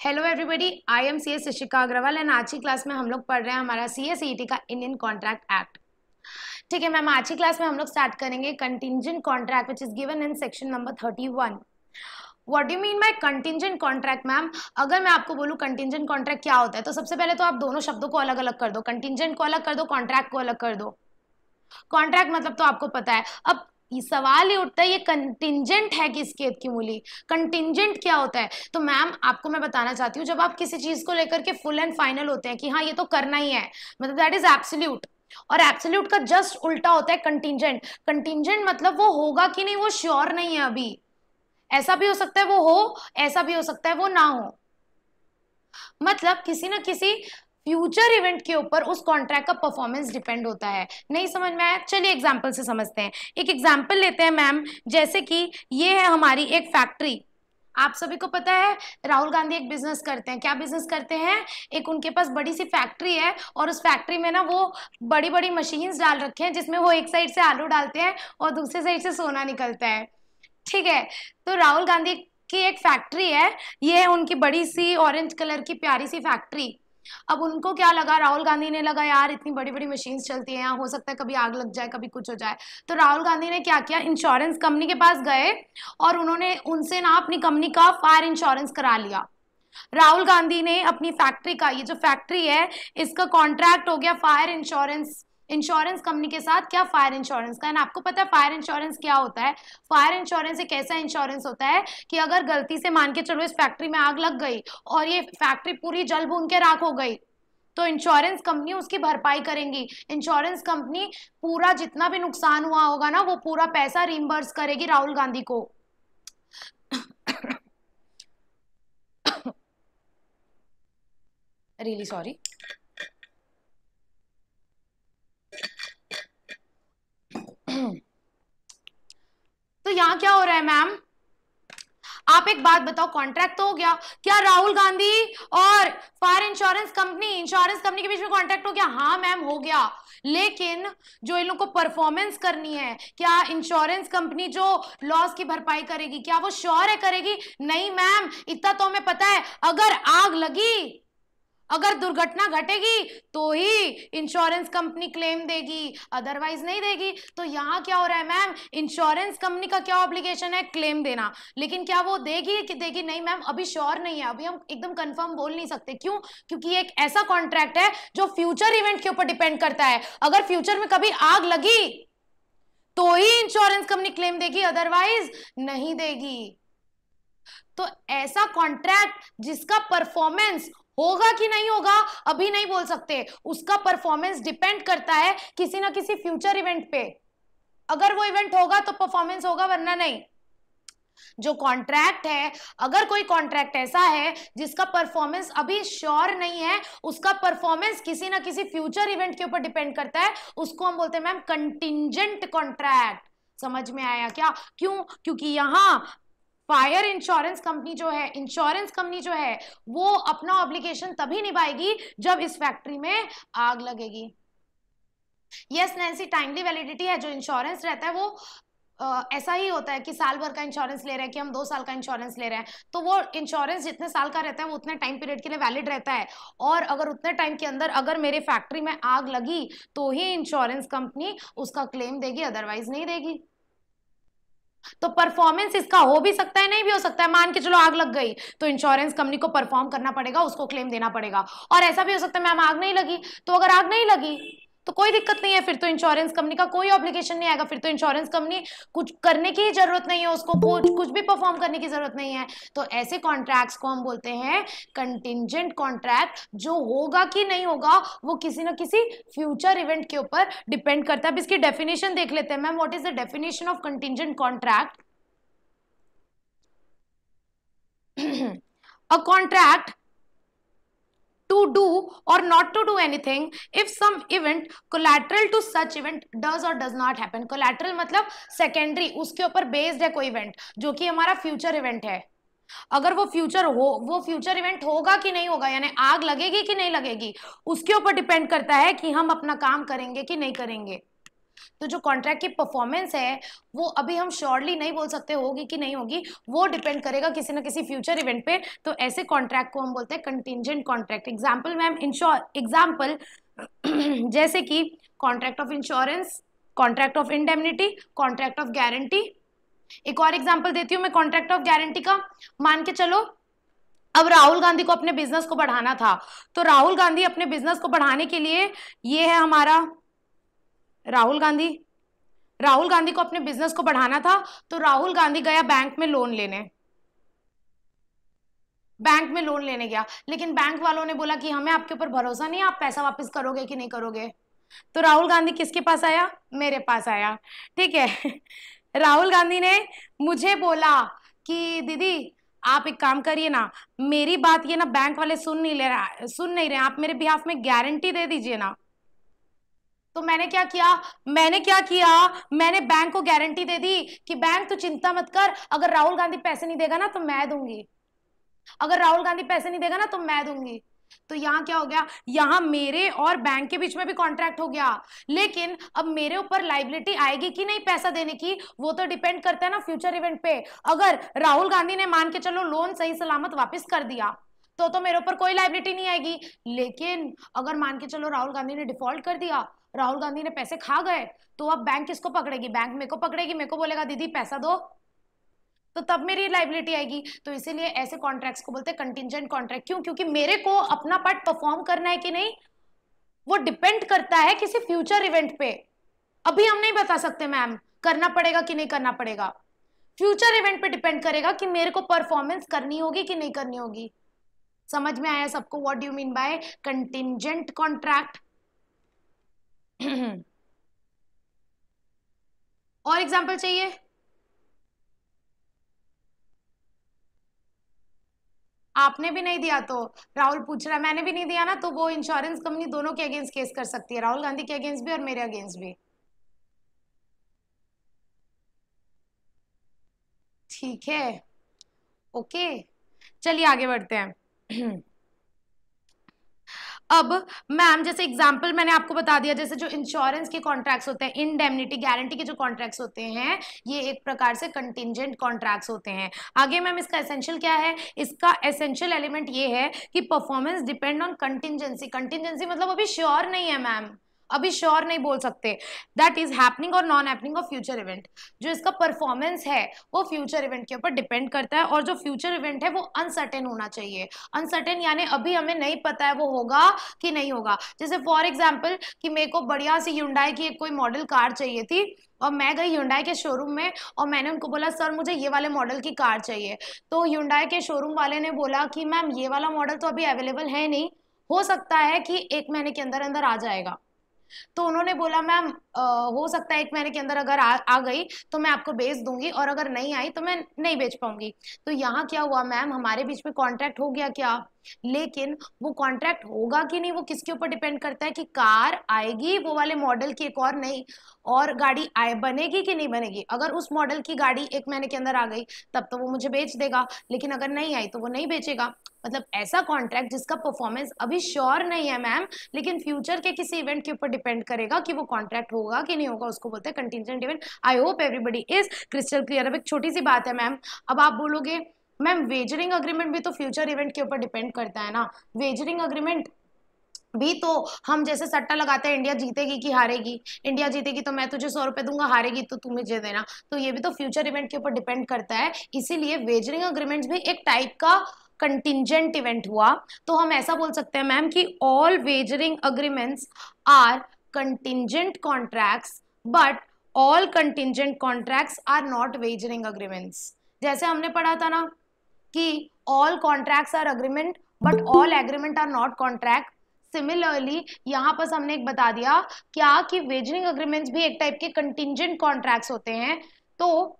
Hello everybody, I am C S Shishika Agarwal and आज की class में हम लोग पढ़ रहे हैं हमारा CA/CET का इंडियन कॉन्ट्रैक्ट एक्ट। ठीक है मैम, आज की क्लास में हम लोग स्टार्ट करेंगे contingent contract which is given in section number 31। What do you mean bye contingent contract ma'am? अगर मैं आपको बोलूँ कंटिंजेंट कॉन्ट्रैक्ट क्या होता है तो सबसे पहले तो आप दोनों शब्दों को अलग अलग कर दो, कंटिंजेंट को अलग कर दो, कॉन्ट्रैक्ट को अलग कर दो। कॉन्ट्रैक्ट मतलब तो आपको पता है। अब सवाल ये उठता है ये कंटिंजेंट है किसकी एक्यूमुली? कंटिंजेंट क्या होता है? तो मैम आपको मैं बताना चाहती हूँ, जब आप किसी चीज को लेकर के फुल एंड फाइनल होते हैं कि हाँ ये तो करना ही है, मतलब दैट इज एब्सोल्यूट। और एब्सोल्यूट का जस्ट उल्टा होता है कंटिंजेंट। कंटिंजेंट मतलब वो होगा कि नहीं वो श्योर नहीं है अभी। ऐसा भी हो सकता है वो हो, ऐसा भी हो सकता है वो ना हो। मतलब किसी ना किसी फ्यूचर इवेंट के ऊपर उस कॉन्ट्रैक्ट का परफॉर्मेंस डिपेंड होता है। नहीं समझ में आया? चलिए एग्जांपल से समझते हैं। एक एग्जांपल लेते हैं मैम, जैसे कि ये है हमारी एक फैक्ट्री। आप सभी को पता है राहुल गांधी एक बिजनेस करते हैं। क्या बिजनेस करते हैं? एक उनके पास बड़ी सी फैक्ट्री है और उस फैक्ट्री में ना वो बड़ी बड़ी मशीन्स डाल रखे हैं जिसमें वो एक साइड से आलू डालते हैं और दूसरी साइड से सोना निकलता है। ठीक है, तो राहुल गांधी की एक फैक्ट्री है, ये है उनकी बड़ी सी ऑरेंज कलर की प्यारी सी फैक्ट्री। अब उनको क्या लगा, राहुल गांधी ने लगा यार इतनी बड़ी बड़ी मशीन्स चलती हैं यहाँ, हो सकता है कभी आग लग जाए, कभी कुछ हो जाए। तो राहुल गांधी ने क्या किया, इंश्योरेंस कंपनी के पास गए और उन्होंने उनसे ना अपनी कंपनी का फायर इंश्योरेंस करा लिया। राहुल गांधी ने अपनी फैक्ट्री का, ये जो फैक्ट्री है इसका कॉन्ट्रैक्ट हो गया फायर इंश्योरेंस इंश्योरेंस कंपनी के साथ। क्या? फायर इंश्योरेंस का। आपको पता है फायर इंश्योरेंस क्या होता है? फायर इंश्योरेंस एक ऐसा इंश्योरेंस होता है कि अगर गलती से मान के चलो इस फैक्ट्री में आग लग गई और ये फैक्ट्री पूरी जल भून के राख हो गई तो इंश्योरेंस कंपनी उसकी भरपाई करेंगी। इंश्योरेंस कंपनी पूरा जितना भी नुकसान हुआ होगा ना वो पूरा पैसा रिइंबर्स करेगी राहुल गांधी को। Really sorry. तो यहाँ क्या हो रहा है मैम? आप एक बात बताओ, कॉन्ट्रैक्ट तो हो गया, क्या राहुल गांधी और फायर इंश्योरेंस कंपनी के बीच में कॉन्ट्रैक्ट हो गया? हाँ मैम हो गया, लेकिन जो इन लोगों को परफॉर्मेंस करनी है, क्या इंश्योरेंस कंपनी जो लॉस की भरपाई करेगी क्या वो श्योर है करेगी? नहीं मैम, इतना तो हमें पता है, अगर आग लगी, अगर दुर्घटना घटेगी तो ही इंश्योरेंस कंपनी क्लेम देगी, अदरवाइज नहीं देगी। तो यहाँ क्या हो रहा है मैम, इंश्योरेंस कंपनी का क्या ऑब्लिगेशन है? क्लेम देना। लेकिन क्या वो देगी कि देगी? नहीं मैम, अभी श्योर नहीं है, अभी हम एकदम कंफर्म बोल नहीं सकते। क्यों? क्योंकि ये एक ऐसा कॉन्ट्रैक्ट है जो फ्यूचर इवेंट के ऊपर डिपेंड करता है। अगर फ्यूचर में कभी आग लगी तो ही इंश्योरेंस कंपनी क्लेम देगी, अदरवाइज नहीं देगी। तो ऐसा कॉन्ट्रैक्ट जिसका परफॉर्मेंस होगा कि नहीं होगा अभी नहीं बोल सकते, उसका परफॉर्मेंस डिपेंड करता है किसी ना किसी फ्यूचर इवेंट पे। अगर वो इवेंट होगा तो परफॉर्मेंस होगा, वरना नहीं। जो कॉन्ट्रैक्ट है, अगर कोई कॉन्ट्रैक्ट ऐसा है जिसका परफॉर्मेंस अभी श्योर नहीं है, उसका परफॉर्मेंस किसी ना किसी फ्यूचर इवेंट के ऊपर डिपेंड करता है, उसको हम बोलते हैं मैम कंटिंजेंट कॉन्ट्रैक्ट। समझ में आया क्या? क्यों? क्योंकि यहां फायर इंश्योरेंस कंपनी जो है, इंश्योरेंस कंपनी जो है वो अपना ऑब्लिगेशन तभी निभाएगी जब इस फैक्ट्री में आग लगेगी। यस नैन्सी, टाइमली वैलिडिटी है। जो इंश्योरेंस रहता है वो ऐसा ही होता है कि साल भर का इंश्योरेंस ले रहे हैं कि हम 2 साल का इंश्योरेंस ले रहे हैं, तो वो इंश्योरेंस जितने साल का रहता है वो उतने टाइम पीरियड के लिए वैलिड रहता है। और अगर उतने टाइम के अंदर अगर मेरे फैक्ट्री में आग लगी तो ही इंश्योरेंस कंपनी उसका क्लेम देगी, अदरवाइज नहीं देगी। तो परफॉर्मेंस इसका हो भी सकता है, नहीं भी हो सकता है। मान के चलो आग लग गई तो इंश्योरेंस कंपनी को परफॉर्म करना पड़ेगा, उसको क्लेम देना पड़ेगा। और ऐसा भी हो सकता है मैम आग नहीं लगी, तो अगर आग नहीं लगी तो कोई दिक्कत नहीं है, फिर तो इंश्योरेंस कंपनी का कोई ऑब्लिगेशन नहीं आएगा, फिर तो इंश्योरेंस कंपनी कुछ करने की जरूरत नहीं है, उसको कुछ भी परफॉर्म करने की जरूरत नहीं है। तो ऐसे कॉन्ट्रैक्ट्स को हम बोलते हैं कंटिंजेंट कॉन्ट्रैक्ट। जो होगा कि नहीं होगा वो किसी ना किसी फ्यूचर इवेंट के ऊपर डिपेंड करता है। अब इसकी डेफिनेशन देख लेते हैं ma'am. What is the definition of contingent contract? A contract to do or not to do anything if some event collateral to such event does or does not happen। collateral मतलब secondary, उसके ऊपर based है कोई event जो कि हमारा future event है। अगर वो फ्यूचर इवेंट होगा कि नहीं होगा, यानी आग लगेगी कि नहीं लगेगी, उसके ऊपर डिपेंड करता है कि हम अपना काम करेंगे कि नहीं करेंगे। तो जो कॉन्ट्रैक्ट की परफॉर्मेंस है वो अभी हम श्योरली नहीं बोल सकते होगी कि नहीं होगी, वो डिपेंड करेगा किसी ना किसी फ्यूचर इवेंट पे। तो ऐसे कॉन्ट्रैक्ट को हम बोलते हैं contingent contract. Example ma'am, example जैसे कि contract of insurance, contract of indemnity, contract of guarantee. एक और एग्जाम्पल देती हूँ मैं कॉन्ट्रैक्ट ऑफ गारंटी का। मान के चलो अब राहुल गांधी को अपने बिजनेस को बढ़ाना था, तो राहुल गांधी अपने बिजनेस को बढ़ाने के लिए, ये है हमारा राहुल गांधी, राहुल गांधी को अपने बिजनेस को बढ़ाना था, तो राहुल गांधी गया बैंक में लोन लेने, बैंक में लोन लेने गया, लेकिन बैंक वालों ने बोला कि हमें आपके ऊपर भरोसा नहीं है, आप पैसा वापस करोगे कि नहीं करोगे। तो राहुल गांधी किसके पास आया? मेरे पास आया, ठीक है। राहुल गांधी ने मुझे बोला कि दीदी आप एक काम करिए ना, मेरी बात ये ना बैंक वाले सुन नहीं रहे, आप मेरे बिहाफ में गारंटी दे दीजिए ना। तो मैंने क्या किया, मैंने बैंक को गारंटी दे दी कि बैंक तू चिंता मत कर, अगर राहुल गांधी पैसे नहीं देगा ना तो मैं दूंगी, अगर राहुल गांधी पैसे नहीं देगा ना तो मैं दूंगी। तो यहाँ क्या हो गया, यहाँ मेरे और बैंक के बीच में भी कॉन्ट्रैक्ट हो गया, लेकिन अब मेरे ऊपर लाइबिलिटी आएगी कि नहीं पैसा देने की, वो तो डिपेंड करता है ना फ्यूचर इवेंट पे। अगर राहुल गांधी ने मान के चलो लोन सही सलामत वापस कर दिया तो मेरे ऊपर कोई लाइबिलिटी नहीं आएगी, लेकिन अगर मान के चलो राहुल गांधी ने डिफॉल्ट कर दिया, राहुल गांधी ने पैसे खा गए, तो अब बैंक किसको पकड़ेगी? बैंक मेरे को पकड़ेगी, मेरे को बोलेगा दीदी पैसा दो, तो तब मेरी लाइबिलिटी आएगी। तो इसीलिए ऐसे कॉन्ट्रैक्ट्स को बोलते हैं कंटिंजेंट कॉन्ट्रैक्ट। क्यों? क्योंकि मेरे को अपना पार्ट परफॉर्म करना है कि नहीं, वो डिपेंड करता है किसी फ्यूचर इवेंट पे। अभी हम नहीं बता सकते मैम करना पड़ेगा कि नहीं करना पड़ेगा, फ्यूचर इवेंट पे डिपेंड करेगा कि मेरे को परफॉर्मेंस करनी होगी कि नहीं करनी होगी। समझ में आया सबको what do you mean bye contingent contract? और एग्जांपल चाहिए? आपने भी नहीं दिया तो राहुल पूछ रहा है, मैंने भी नहीं दिया ना, तो वो इंश्योरेंस कंपनी दोनों के अगेंस्ट केस कर सकती है, राहुल गांधी के अगेंस्ट भी और मेरे अगेंस्ट भी। ठीक है, ओके, चलिए आगे बढ़ते हैं। अब मैम जैसे एग्जांपल मैंने आपको बता दिया, जैसे जो इंश्योरेंस के कॉन्ट्रैक्ट्स होते हैं, इंडेमनिटी गारंटी के जो कॉन्ट्रैक्ट्स होते हैं, ये एक प्रकार से कंटिंजेंट कॉन्ट्रैक्ट्स होते हैं। आगे मैम इसका एसेंशियल क्या है? इसका एसेंशियल एलिमेंट ये है कि performance depend on contingency. Contingency मतलब अभी श्योर नहीं है मैम, अभी श्योर नहीं बोल सकते, दैट इज हैपनिंग और non happening of future event. जो इसका परफॉर्मेंस है वो फ्यूचर इवेंट के ऊपर डिपेंड करता है, और जो फ्यूचर इवेंट है वो अनसर्टेन होना चाहिए। अनसर्टेन यानी अभी हमें नहीं पता है वो होगा कि नहीं होगा। जैसे फॉर एग्जाम्पल कि मेरे को बढ़िया सी Hyundai की एक कोई मॉडल कार चाहिए थी, और मैं गई Hyundai के शोरूम में और मैंने उनको बोला सर मुझे ये वाले मॉडल की कार चाहिए। तो Hyundai के शोरूम वाले ने बोला कि मैम ये वाला मॉडल तो अभी अवेलेबल है नहीं, हो सकता है कि 1 महीने के अंदर अंदर आ जाएगा। तो उन्होंने बोला मैम हो सकता है 1 महीने के अंदर अगर आ गई तो मैं आपको बेच दूंगी, और अगर नहीं आई तो मैं नहीं बेच पाऊंगी। तो यहाँ क्या हुआ मैम, हमारे बीच में कॉन्ट्रैक्ट हो गया क्या, लेकिन वो कॉन्ट्रैक्ट होगा कि नहीं वो किसके ऊपर डिपेंड करता है कि कार आएगी वो वाले मॉडल की एक और नहीं, और गाड़ी बनेगी कि नहीं बनेगी। अगर उस मॉडल की गाड़ी 1 महीने के अंदर आ गई तब तो वो मुझे बेच देगा, लेकिन अगर नहीं आई तो वो नहीं बेचेगा। मतलब ऐसा कॉन्ट्रैक्ट जिसका परफॉर्मेंस अभी श्योर नहीं है मैम, लेकिन फ्यूचर के किसी इवेंट के ऊपर डिपेंड करेगा कि वो कॉन्ट्रैक्ट होगा कि नहीं होगा, उसको बोलते हैं contingent event. I hope everybody is crystal clear. अब एक छोटी सी बात है मैम, अब आप बोलोगे मैम वेजरिंग अग्रीमेंट भी तो फ्यूचर इवेंट के ऊपर डिपेंड करता है ना। वेजरिंग अग्रीमेंट भी तो हम जैसे सट्टा लगाते हैं इंडिया जीतेगी कि हारेगी, इंडिया जीतेगी तो मैं तुझे 100 रुपए दूंगा, हारेगी तो तू मुझे देना, तो ये भी तो फ्यूचर इवेंट के ऊपर डिपेंड करता है। इसीलिए वेजरिंग अग्रीमेंट्स भी एक टाइप का कंटिंजेंट इवेंट हुआ। तो हम ऐसा बोल सकते हैं मैम कि all wagering agreements are contingent contracts, but all contingent contracts are not wagering agreements. जैसे हमने पढ़ा था ना कि all contracts are agreement but all agreement are not contract, similarly यहाँ पर हमने एक बता दिया क्या कि वेजरिंग अग्रीमेंट्स भी एक टाइप के कंटिंजेंट कॉन्ट्रैक्ट्स होते हैं। तो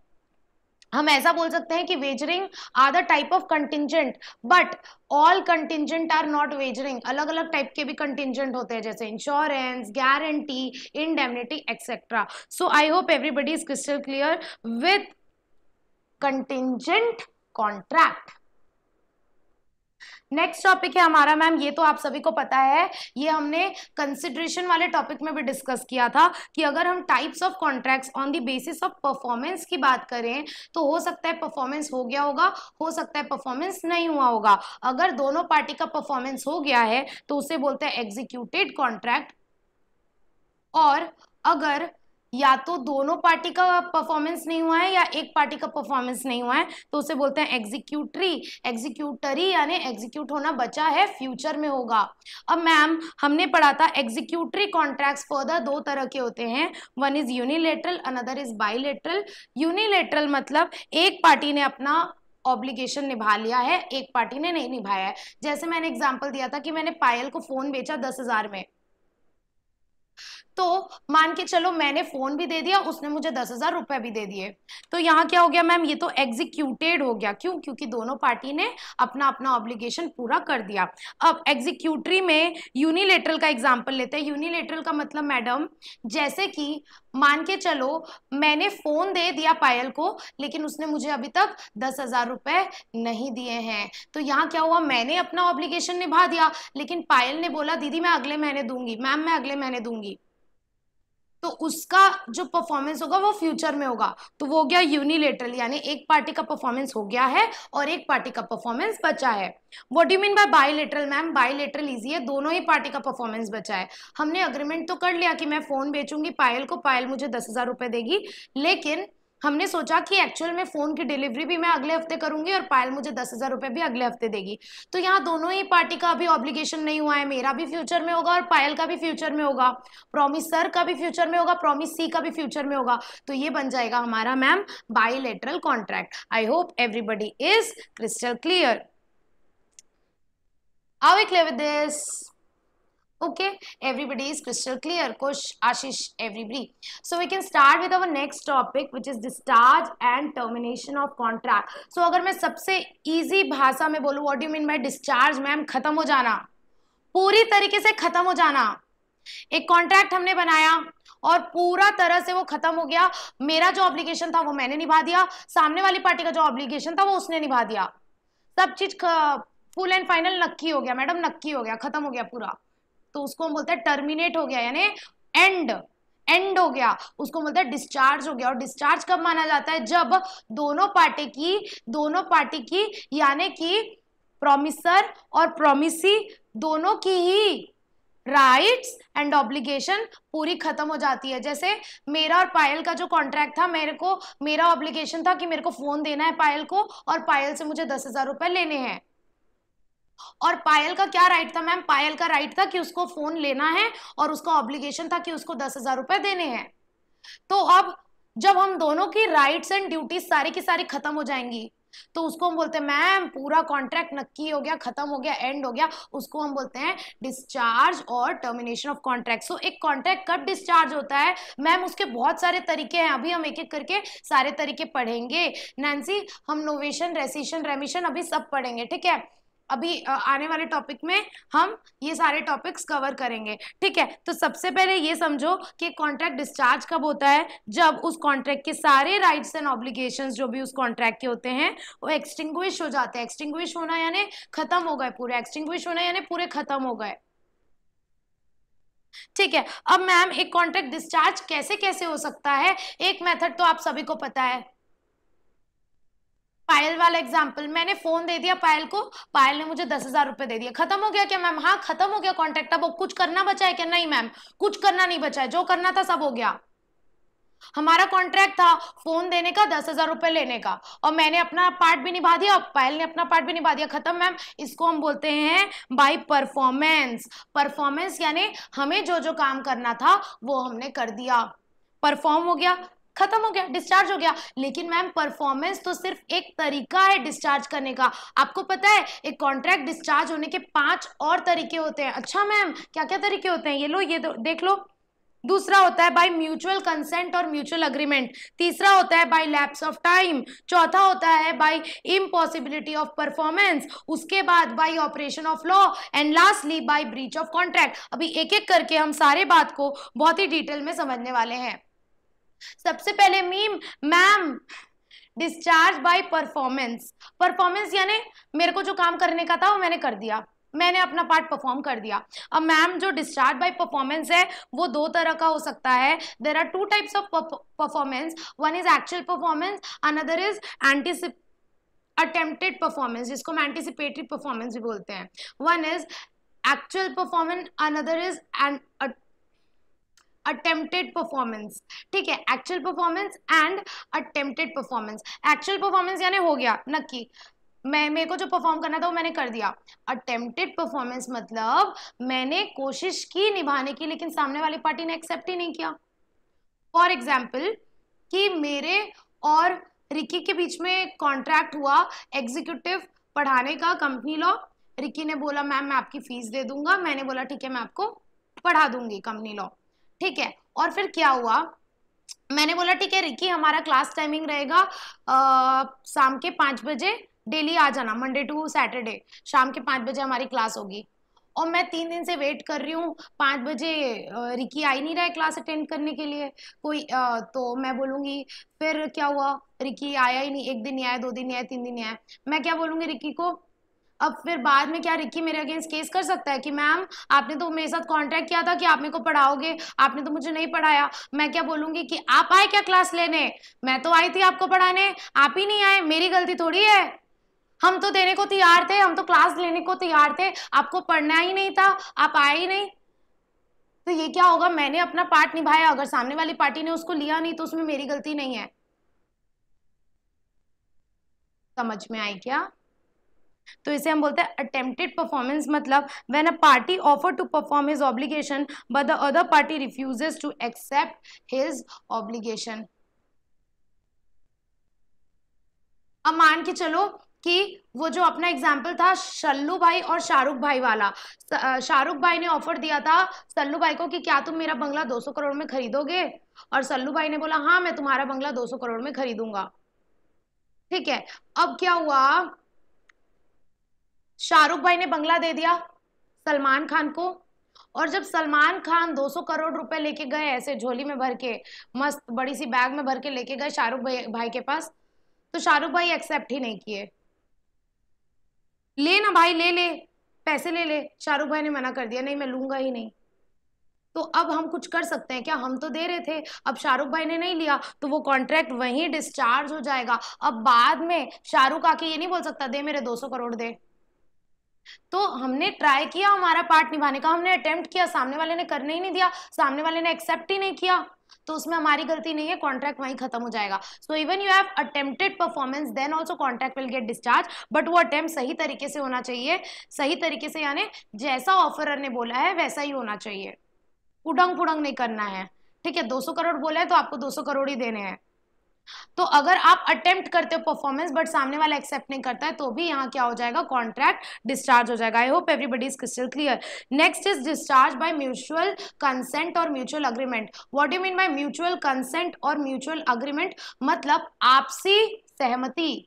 हम ऐसा बोल सकते हैं कि wagering are the type of contingent but all contingent are not wagering. अलग अलग टाइप के भी कंटिंजेंट होते हैं जैसे insurance, guarantee, indemnity etcetera. So I hope everybody is crystal clear with contingent contract. Next topic है हमारा मैम, ये तो आप सभी को पता है, ये हमने कंसिडरेशन वाले टॉपिक में भी डिस्कस किया था कि अगर हम types of contracts on the basis of performance की बात करें तो हो सकता है परफॉर्मेंस हो गया होगा, हो सकता है परफॉर्मेंस नहीं हुआ होगा। अगर दोनों पार्टी का परफॉर्मेंस हो गया है तो उसे बोलते हैं एग्जीक्यूटेड कॉन्ट्रैक्ट, और अगर या तो दोनों पार्टी का परफॉर्मेंस नहीं हुआ है या एक पार्टी का परफॉर्मेंस नहीं हुआ है तो उसे बोलते हैं एग्जीक्यूटरी यानी एग्जीक्यूट होना बचा है, फ्यूचर में होगा। अब मैम हमने पढ़ा था एग्जीक्यूटरी कॉन्ट्रैक्ट्स फर्दर दो तरह के होते हैं, one is unilateral, another is bilateral. Unilateral मतलब एक पार्टी ने अपना ऑब्लिगेशन निभा लिया है, एक पार्टी ने नहीं निभाया है। जैसे मैंने एग्जाम्पल दिया था कि मैंने पायल को फोन बेचा 10,000 में, तो मान के चलो मैंने फोन भी दे दिया, उसने मुझे 10,000 रुपए भी दे दिए, तो यहाँ क्या हो गया मैम, ये तो एग्जीक्यूटेड हो गया। क्यों? क्योंकि दोनों पार्टी ने अपना अपना ऑब्लिगेशन पूरा कर दिया। अब एग्जीक्यूटरी में यूनिलेटरल का एग्जांपल लेते हैं। यूनिलेटरल का मतलब मैडम, जैसे कि मान के चलो मैंने फोन दे दिया पायल को, लेकिन उसने मुझे अभी तक 10,000 रुपए नहीं दिए हैं, तो यहाँ क्या हुआ, मैंने अपना ऑब्लिगेशन निभा दिया, लेकिन पायल ने बोला दीदी मैं अगले महीने दूंगी, मैम मैं अगले महीने दूंगी, तो उसका जो परफॉर्मेंस होगा वो फ्यूचर में होगा, तो वो हो गया यूनिलेटरल, यानी एक पार्टी का परफॉर्मेंस हो गया है और एक पार्टी का परफॉर्मेंस बचा है। What do you mean bye bilateral ma'am? Bilateral easy है, दोनों ही पार्टी का परफॉर्मेंस बचा है। हमने अग्रीमेंट तो कर लिया कि मैं फोन बेचूंगी पायल को, पायल मुझे 10,000 रुपए देगी, लेकिन हमने सोचा कि एक्चुअल में फोन की डिलीवरी भी मैं अगले हफ्ते करूंगी और पायल मुझे 10,000 रुपए भी अगले हफ्ते देगी, तो यहाँ दोनों ही पार्टी का अभी ऑब्लिगेशन नहीं हुआ है, मेरा भी फ्यूचर में होगा और पायल का भी फ्यूचर में होगा, प्रॉमिसर का भी फ्यूचर में होगा, प्रॉमिस सी का भी फ्यूचर में होगा, तो ये बन जाएगा हमारा ma'am bilateral contract. I hope everybody is crystal clear. Are we clear with this? Okay, everybody is crystal clear. Kush, Ashish, everybody. So we can start with our next topic, which is discharge and termination of contract. So अगर मैं सबसे easy भाषा में बोलूँ, what do you mean by discharge? Ma'am खत्म हो जाना, पूरी तरीके से खत्म हो जाना। एक कॉन्ट्रैक्ट हमने बनाया और पूरा तरह से वो खत्म हो गया, मेरा जो ऑब्लिगेशन था वो मैंने निभा दिया, सामने वाली पार्टी का जो ऑब्लिगेशन था वो उसने निभा दिया, सब चीज फुल एंड फाइनल नक्की हो गया मैडम, नक्की हो गया, खत्म हो गया पूरा, तो उसको हम बोलते हैं टर्मिनेट हो गया, यानी एंड हो गया, उसको बोलते हैं डिस्चार्ज हो गया। और डिस्चार्ज कब माना जाता है? जब दोनों पार्टी की यानी कि प्रॉमिसर और प्रॉमिसी दोनों की ही राइट्स एंड ऑब्लिगेशन पूरी खत्म हो जाती है। जैसे मेरा और पायल का जो कॉन्ट्रैक्ट था, मेरा ऑब्लिगेशन था कि मेरे को फोन देना है पायल को और पायल से मुझे 10,000 रुपए लेने हैं, और पायल का क्या राइट था मैम? पायल का राइट था कि उसको फोन लेना है और उसका ऑब्लिगेशन था कि उसको 10,000 रुपए देने हैं। तो अब जब हम दोनों की राइट्स एंड ड्यूटीज सारी की सारी खत्म हो जाएंगी तो उसको हम बोलते हैं मैम पूरा कॉन्ट्रैक्ट नक्की हो गया, खत्म हो गया, एंड हो गया, उसको हम बोलते हैं डिस्चार्ज और टर्मिनेशन ऑफ कॉन्ट्रैक्ट। सो एक कॉन्ट्रैक्ट कब डिस्चार्ज होता है मैम? उसके बहुत सारे तरीके हैं, अभी हम एक एक करके सारे तरीके पढ़ेंगे। नैन्सी, हम नोवेशन, रेसिशन, रेमिशन अभी सब पढ़ेंगे, ठीक है? अभी आने वाले टॉपिक में हम ये सारे टॉपिक्स कवर करेंगे, ठीक है? तो सबसे पहले ये समझो कि कॉन्ट्रैक्ट डिस्चार्ज कब होता है? जब उस कॉन्ट्रैक्ट के सारे राइट्स एंड ऑब्लिगेशंस जो भी उस कॉन्ट्रैक्ट के होते हैं वो एक्सटिंग्विश हो जाते हैं। एक्सटिंग्विश होना यानी खत्म हो गए पूरे, एक्सटिंग्विश होना यानी पूरे खत्म हो गए, ठीक है? अब मैम एक कॉन्ट्रैक्ट डिस्चार्ज कैसे कैसे हो सकता है? एक मेथड तो आप सभी को पता है, पायल वाला एग्जाम्पल, मैंने फोन दे दिया पायल को, पायल ने मुझे 10,000 रुपए दे दिए, खत्म हो गया क्या मैम? हाँ खत्म हो गया कॉन्ट्रैक्ट। अब कुछ करना बचा है क्या? नहीं मैम, कुछ करना नहीं बचा है, जो करना था सब हो गया। हमारा कॉन्ट्रैक्ट था फोन देने का, 10,000 रुपए लेने का, और मैंने अपना पार्ट भी निभा दिया और पायल ने अपना पार्ट भी निभा दिया, खत्म मैम। इसको हम बोलते हैं बाय परफॉर्मेंस। परफॉर्मेंस यानी हमें जो जो काम करना था वो हमने कर दिया, परफॉर्म हो गया, खत्म हो गया, डिस्चार्ज हो गया। लेकिन मैम परफॉर्मेंस तो सिर्फ एक तरीका है डिस्चार्ज करने का। आपको पता है एक कॉन्ट्रैक्ट डिस्चार्ज होने के 5 और तरीके होते हैं। अच्छा मैम क्या क्या तरीके होते हैं? ये लो, ये देख लो। दूसरा होता है बाय म्यूचुअल कंसेंट और म्यूचुअल अग्रीमेंट, तीसरा होता है बाय लैप्स ऑफ टाइम, चौथा होता है बाय इम्पॉसिबिलिटी ऑफ परफॉर्मेंस, उसके बाद by operation of law, and lastly by breach of contract. अभी एक एक करके हम सारे बात को बहुत ही डिटेल में समझने वाले हैं। सबसे पहले ma'am discharge bye performance, performance यानी मेरे को जो काम करने का था वो मैंने कर दिया, मैंने अपना पार्ट परफॉर्म कर दिया। अब मैम जो डिस्चार्ज बाय परफॉर्मेंस है वो दो तरह का हो सकता है, there are two types of performance, one is actual performance, another is attempted performance, जिसको हम एंटिसिपेटरी परफॉर्मेंस भी बोलते हैं। One is actual performance, another is attempted performance, ठीक है, actual performance and attempted performance. Actual performance यानी हो गया नक्की, मेरे को जो परफॉर्म करना था वो मैंने कर दिया। अटेम्प्टेड परफॉर्मेंस मतलब मैंने कोशिश की निभाने की, लेकिन सामने वाली पार्टी ने एक्सेप्ट ही नहीं किया। फॉर एग्जाम्पल कि मेरे और रिकी के बीच में कॉन्ट्रैक्ट हुआ एग्जीक्यूटिव पढ़ाने का, कंपनी लॉ। रिकी ने बोला मैम मैं आपकी फीस दे दूंगा, मैंने बोला ठीक है मैं आपको पढ़ा दूंगी कंपनी लॉ, ठीक है। और फिर क्या हुआ, मैंने बोला ठीक है रिकी हमारा क्लास टाइमिंग रहेगा शाम के 5 बजे, डेली आ जाना, मंडे टू सैटरडे शाम के 5 बजे हमारी क्लास होगी। और मैं 3 दिन से वेट कर रही हूँ, 5 बजे रिकी आ ही नहीं रहा है क्लास अटेंड करने के लिए कोई, तो मैं बोलूँगी फिर क्या हुआ, रिकी आया ही नहीं, 1 दिन नहीं आया, 2 दिन नहीं आया, 3 दिन नहीं आया, मैं क्या बोलूँगी रिकी को। अब फिर बाद में क्या रिकी मेरे अगेंस्ट केस कर सकता है कि मैम आपने तो मेरे साथ कॉन्ट्रैक्ट किया था कि आप मेरे को पढ़ाओगे, आपने तो मुझे नहीं पढ़ाया। मैं क्या बोलूँगी कि आप आए क्या क्लास लेने, मैं तो आई थी आपको पढ़ाने, आप ही नहीं आए, मेरी गलती थोड़ी है, हम तो देने को तैयार थे, हम तो क्लास लेने को तैयार थे, आपको पढ़ना ही नहीं था, आप आए ही नहीं। तो ये क्या होगा, मैंने अपना पार्ट निभाया, अगर सामने वाली पार्टी ने उसको लिया नहीं तो उसमें मेरी गलती नहीं है। समझ में आई क्या? तो इसे हम बोलते हैं अटेम्प्टेड परफॉर्मेंस, मतलब when a party offer to perform his obligation but the other party refuses to accept his obligation. अब मान के चलो कि वो जो अपना एग्जाम्पल था सल्लू भाई और शाहरुख भाई वाला, शाहरुख भाई ने ऑफर दिया था सल्लू भाई को कि क्या तुम मेरा बंगला 200 करोड़ में खरीदोगे, और सल्लू भाई ने बोला हाँ मैं तुम्हारा बंगला 200 करोड़ में खरीदूंगा, ठीक है। अब क्या हुआ, शाहरुख भाई ने बंगला दे दिया सलमान खान को, और जब सलमान खान 200 करोड़ रुपए लेके गए ऐसे झोली में भर के, मस्त बड़ी सी बैग में भर के लेके गए शाहरुख भाई के पास, तो शाहरुख भाई एक्सेप्ट ही नहीं किए। ले ना भाई, ले ले पैसे ले ले, शाहरुख भाई ने मना कर दिया, नहीं मैं लूंगा ही नहीं। तो अब हम कुछ कर सकते हैं क्या, हम तो दे रहे थे, अब शाहरुख भाई ने नहीं लिया तो वो कॉन्ट्रैक्ट वहीं डिस्चार्ज हो जाएगा। अब बाद में शाहरुख आके ये नहीं बोल सकता दे मेरे 200 करोड़ दे। तो हमने ट्राई किया हमारा पार्ट निभाने का, हमने अटेम्प्ट किया, सामने वाले ने करने ही नहीं दिया, सामने वाले ने एक्सेप्ट ही नहीं किया, तो उसमें हमारी गलती नहीं है, कॉन्ट्रैक्ट वहीं खत्म हो जाएगा। So even you have attempted performance then also contract will get discharge, but वो अटेम्प्ट सही तरीके से होना चाहिए, सही तरीके से यानी जैसा ऑफरर ने बोला है वैसा ही होना चाहिए, उड़ंग पुड़ंग नहीं करना है, ठीक है। 200 करोड़ बोला है तो आपको 200 करोड़ ही देने हैं। तो अगर आप अटेम्प्ट करते हो परफॉर्मेंस बट सामने वाला एक्सेप्ट नहीं करता है तो भी यहाँ क्या हो जाएगा, कॉन्ट्रैक्ट डिस्चार्ज हो जाएगा। I hope everybody is crystal clear. Next is discharge by mutual consent और mutual agreement. What do you mean by mutual consent और म्यूचुअल अग्रीमेंट, मतलब आपसी सहमति,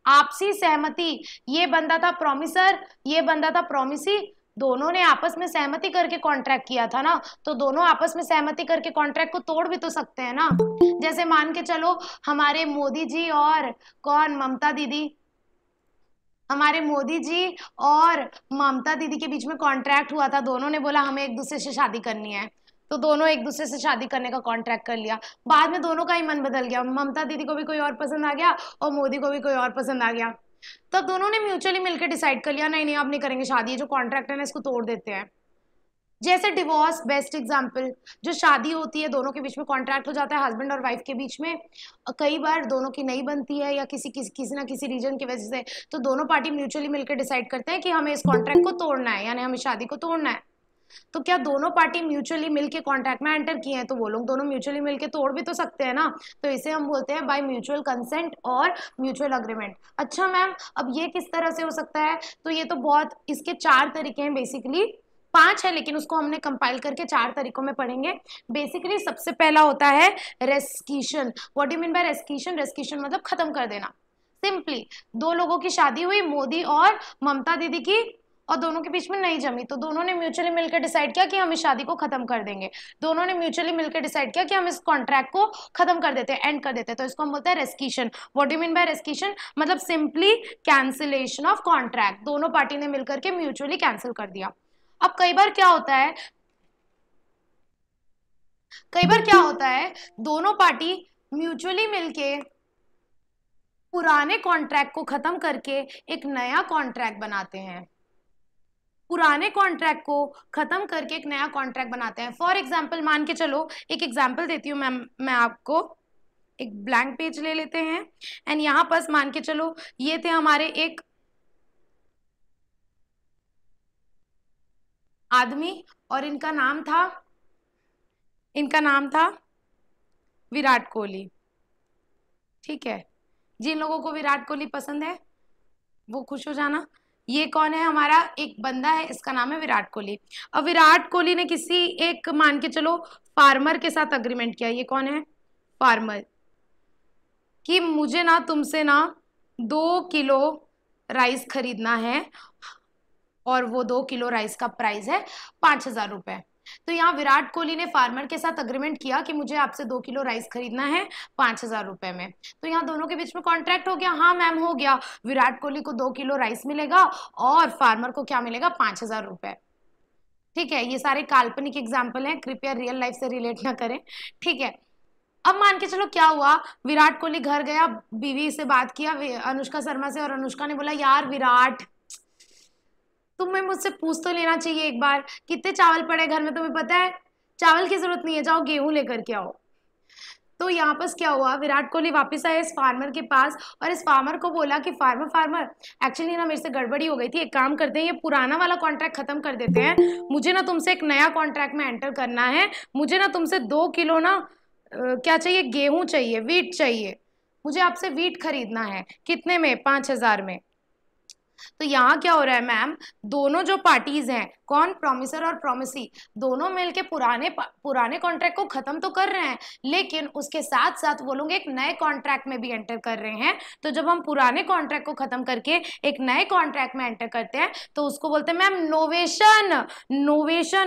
आपसी सहमति। ये बंदा था प्रोमिसर, ये बंदा था प्रोमिसी, दोनों ने आपस में सहमति करके कॉन्ट्रैक्ट किया था ना, तो दोनों आपस में सहमति करके कॉन्ट्रैक्ट को तोड़ भी तो सकते हैं ना। जैसे मान के चलो हमारे मोदी जी और कौन, ममता दीदी, हमारे मोदी जी और ममता दीदी के बीच में कॉन्ट्रैक्ट हुआ था, दोनों ने बोला हमें एक दूसरे से शादी करनी है, तो दोनों एक दूसरे से शादी करने का कॉन्ट्रैक्ट कर लिया। बाद में दोनों का ही मन बदल गया, ममता दीदी को भी कोई और पसंद आ गया और मोदी को भी कोई और पसंद आ गया, तब दोनों ने म्यूचुअली मिलकर डिसाइड कर लिया नहीं नहीं अब नहीं करेंगे शादी, जो कॉन्ट्रैक्ट है ना इसको तोड़ देते हैं। जैसे डिवोर्स बेस्ट एग्जांपल, जो शादी होती है दोनों के बीच में कॉन्ट्रैक्ट हो जाता है हस्बैंड और वाइफ के बीच में, कई बार दोनों की नहीं बनती है या किसी ना किसी रीजन की वजह से, तो दोनों पार्टी म्यूचुअली मिलकर डिसाइड करते हैं कि हमें इस कॉन्ट्रैक्ट को तोड़ना है, यानी हमें शादी को तोड़ना है। तो क्या दोनों पार्टी म्यूचुअली मिलके कॉन्ट्रैक्ट में एंटर किए हैं तो वो लोग दोनों म्यूचुअली मिलके तोड़ भी तो सकते हैं ना, तो इसे हम बोलते हैं बाय म्यूचुअल कंसेंट और म्यूचुअल अग्रीमेंट। अच्छा मैम अब ये किस तरह से हो सकता है, तो ये तो बहुत, इसके 4 तरीके हैं, बेसिकली 5 है लेकिन उसको हमने कंपाइल करके 4 तरीकों में पढ़ेंगे। बेसिकली सबसे पहला होता है रेस्किशन। व्हाट डू मीन बाय रेस्किशन, रेस्किशन मतलब खत्म कर देना। सिंपली 2 लोगों की शादी हुई, मोदी और ममता दीदी की, और दोनों के बीच में नहीं जमी, तो दोनों ने म्यूचुअली मिलकर डिसाइड किया कि हम इस शादी को खत्म कर देंगे। दोनों ने म्यूचुअली मिलकर डिसाइड किया कि हम इस कॉन्ट्रैक्ट को खत्म कर देते हैं, एंड कर देते हैं। तो इसको हम बोलते हैं rescission. What do mean by rescission? मतलब सिंपली कैंसिलेशन ऑफ कॉन्ट्रैक्ट। दोनों पार्टी ने मिलकर के म्यूचुअली कैंसिल कर दिया। अब कई बार क्या होता है, दोनों पार्टी म्यूचुअली मिलके पुराने कॉन्ट्रैक्ट को खत्म करके एक नया कॉन्ट्रैक्ट बनाते हैं। पुराने कॉन्ट्रैक्ट को खत्म करके एक नया कॉन्ट्रैक्ट बनाते हैं। फॉर एग्जाम्पल मान के चलो, एक एग्जाम्पल देती हूँ मैं आपको। एक ब्लैंक पेज ले लेते हैं एंड यहाँ पर मान के चलो ये थे हमारे एक आदमी और इनका नाम था विराट कोहली। ठीक है, जिन लोगों को विराट कोहली पसंद है वो खुश हो जाना। ये कौन है? हमारा एक बंदा है, इसका नाम है विराट कोहली। अब विराट कोहली ने किसी एक मान के चलो फार्मर के साथ अग्रीमेंट किया। ये कौन है? फार्मर। कि मुझे ना तुमसे ना 2 किलो राइस खरीदना है और वो 2 किलो राइस का प्राइस है 5,000 रुपए। तो यहाँ विराट कोहली ने फार्मर के साथ अग्रीमेंट किया कि मुझे आपसे 2 किलो राइस खरीदना है 5,000 रुपए में। तो यहाँ दोनों के बीच में कॉन्ट्रैक्ट हो गया। हाँ मैम, हो गया। विराट कोहली को 2 किलो राइस मिलेगा और फार्मर को क्या मिलेगा? 5,000 रुपए। ठीक है, ये सारे काल्पनिक एग्जाम्पल हैं, कृपया रियल लाइफ से रिलेट ना करें। ठीक है, अब मान के चलो क्या हुआ, विराट कोहली घर गया, बीवी से बात किया अनुष्का शर्मा से, और अनुष्का ने बोला यार विराट, तुम्हें मुझसे पूछ तो लेना चाहिए एक बार, कितने चावल पड़े घर में तुम्हें पता है? चावल की जरूरत नहीं है, जाओ गेहूं लेकर के आओ। तो यहाँ पर क्या हुआ, विराट कोहली वापस आए इस फार्मर के पास और इस फार्मर को बोला कि फार्मर एक्चुअली ना मेरे से गड़बड़ी हो गई थी, एक काम करते हैं ये पुराना वाला कॉन्ट्रैक्ट खत्म कर देते हैं, मुझे ना तुमसे एक नया कॉन्ट्रैक्ट में एंटर करना है, मुझे ना तुमसे 2 किलो ना क्या चाहिए? गेहूं चाहिए, वीट चाहिए, मुझे आपसे वीट खरीदना है। कितने में? 5,000 में। तो यहाँ क्या हो रहा है मैम, दोनों जो पार्टीज हैं, कौन? प्रॉमिसर और प्रॉमिसी, दोनों मिलके पुराने कॉन्ट्रैक्ट को खत्म तो कर रहे हैं, लेकिन उसके साथ साथ वो लोग एक नए कॉन्ट्रैक्ट में भी एंटर कर रहे हैं। तो जब हम पुराने कॉन्ट्रैक्ट को खत्म करके एक नए कॉन्ट्रैक्ट में एंटर करते हैं तो उसको बोलते हैं मैम नोवेशन।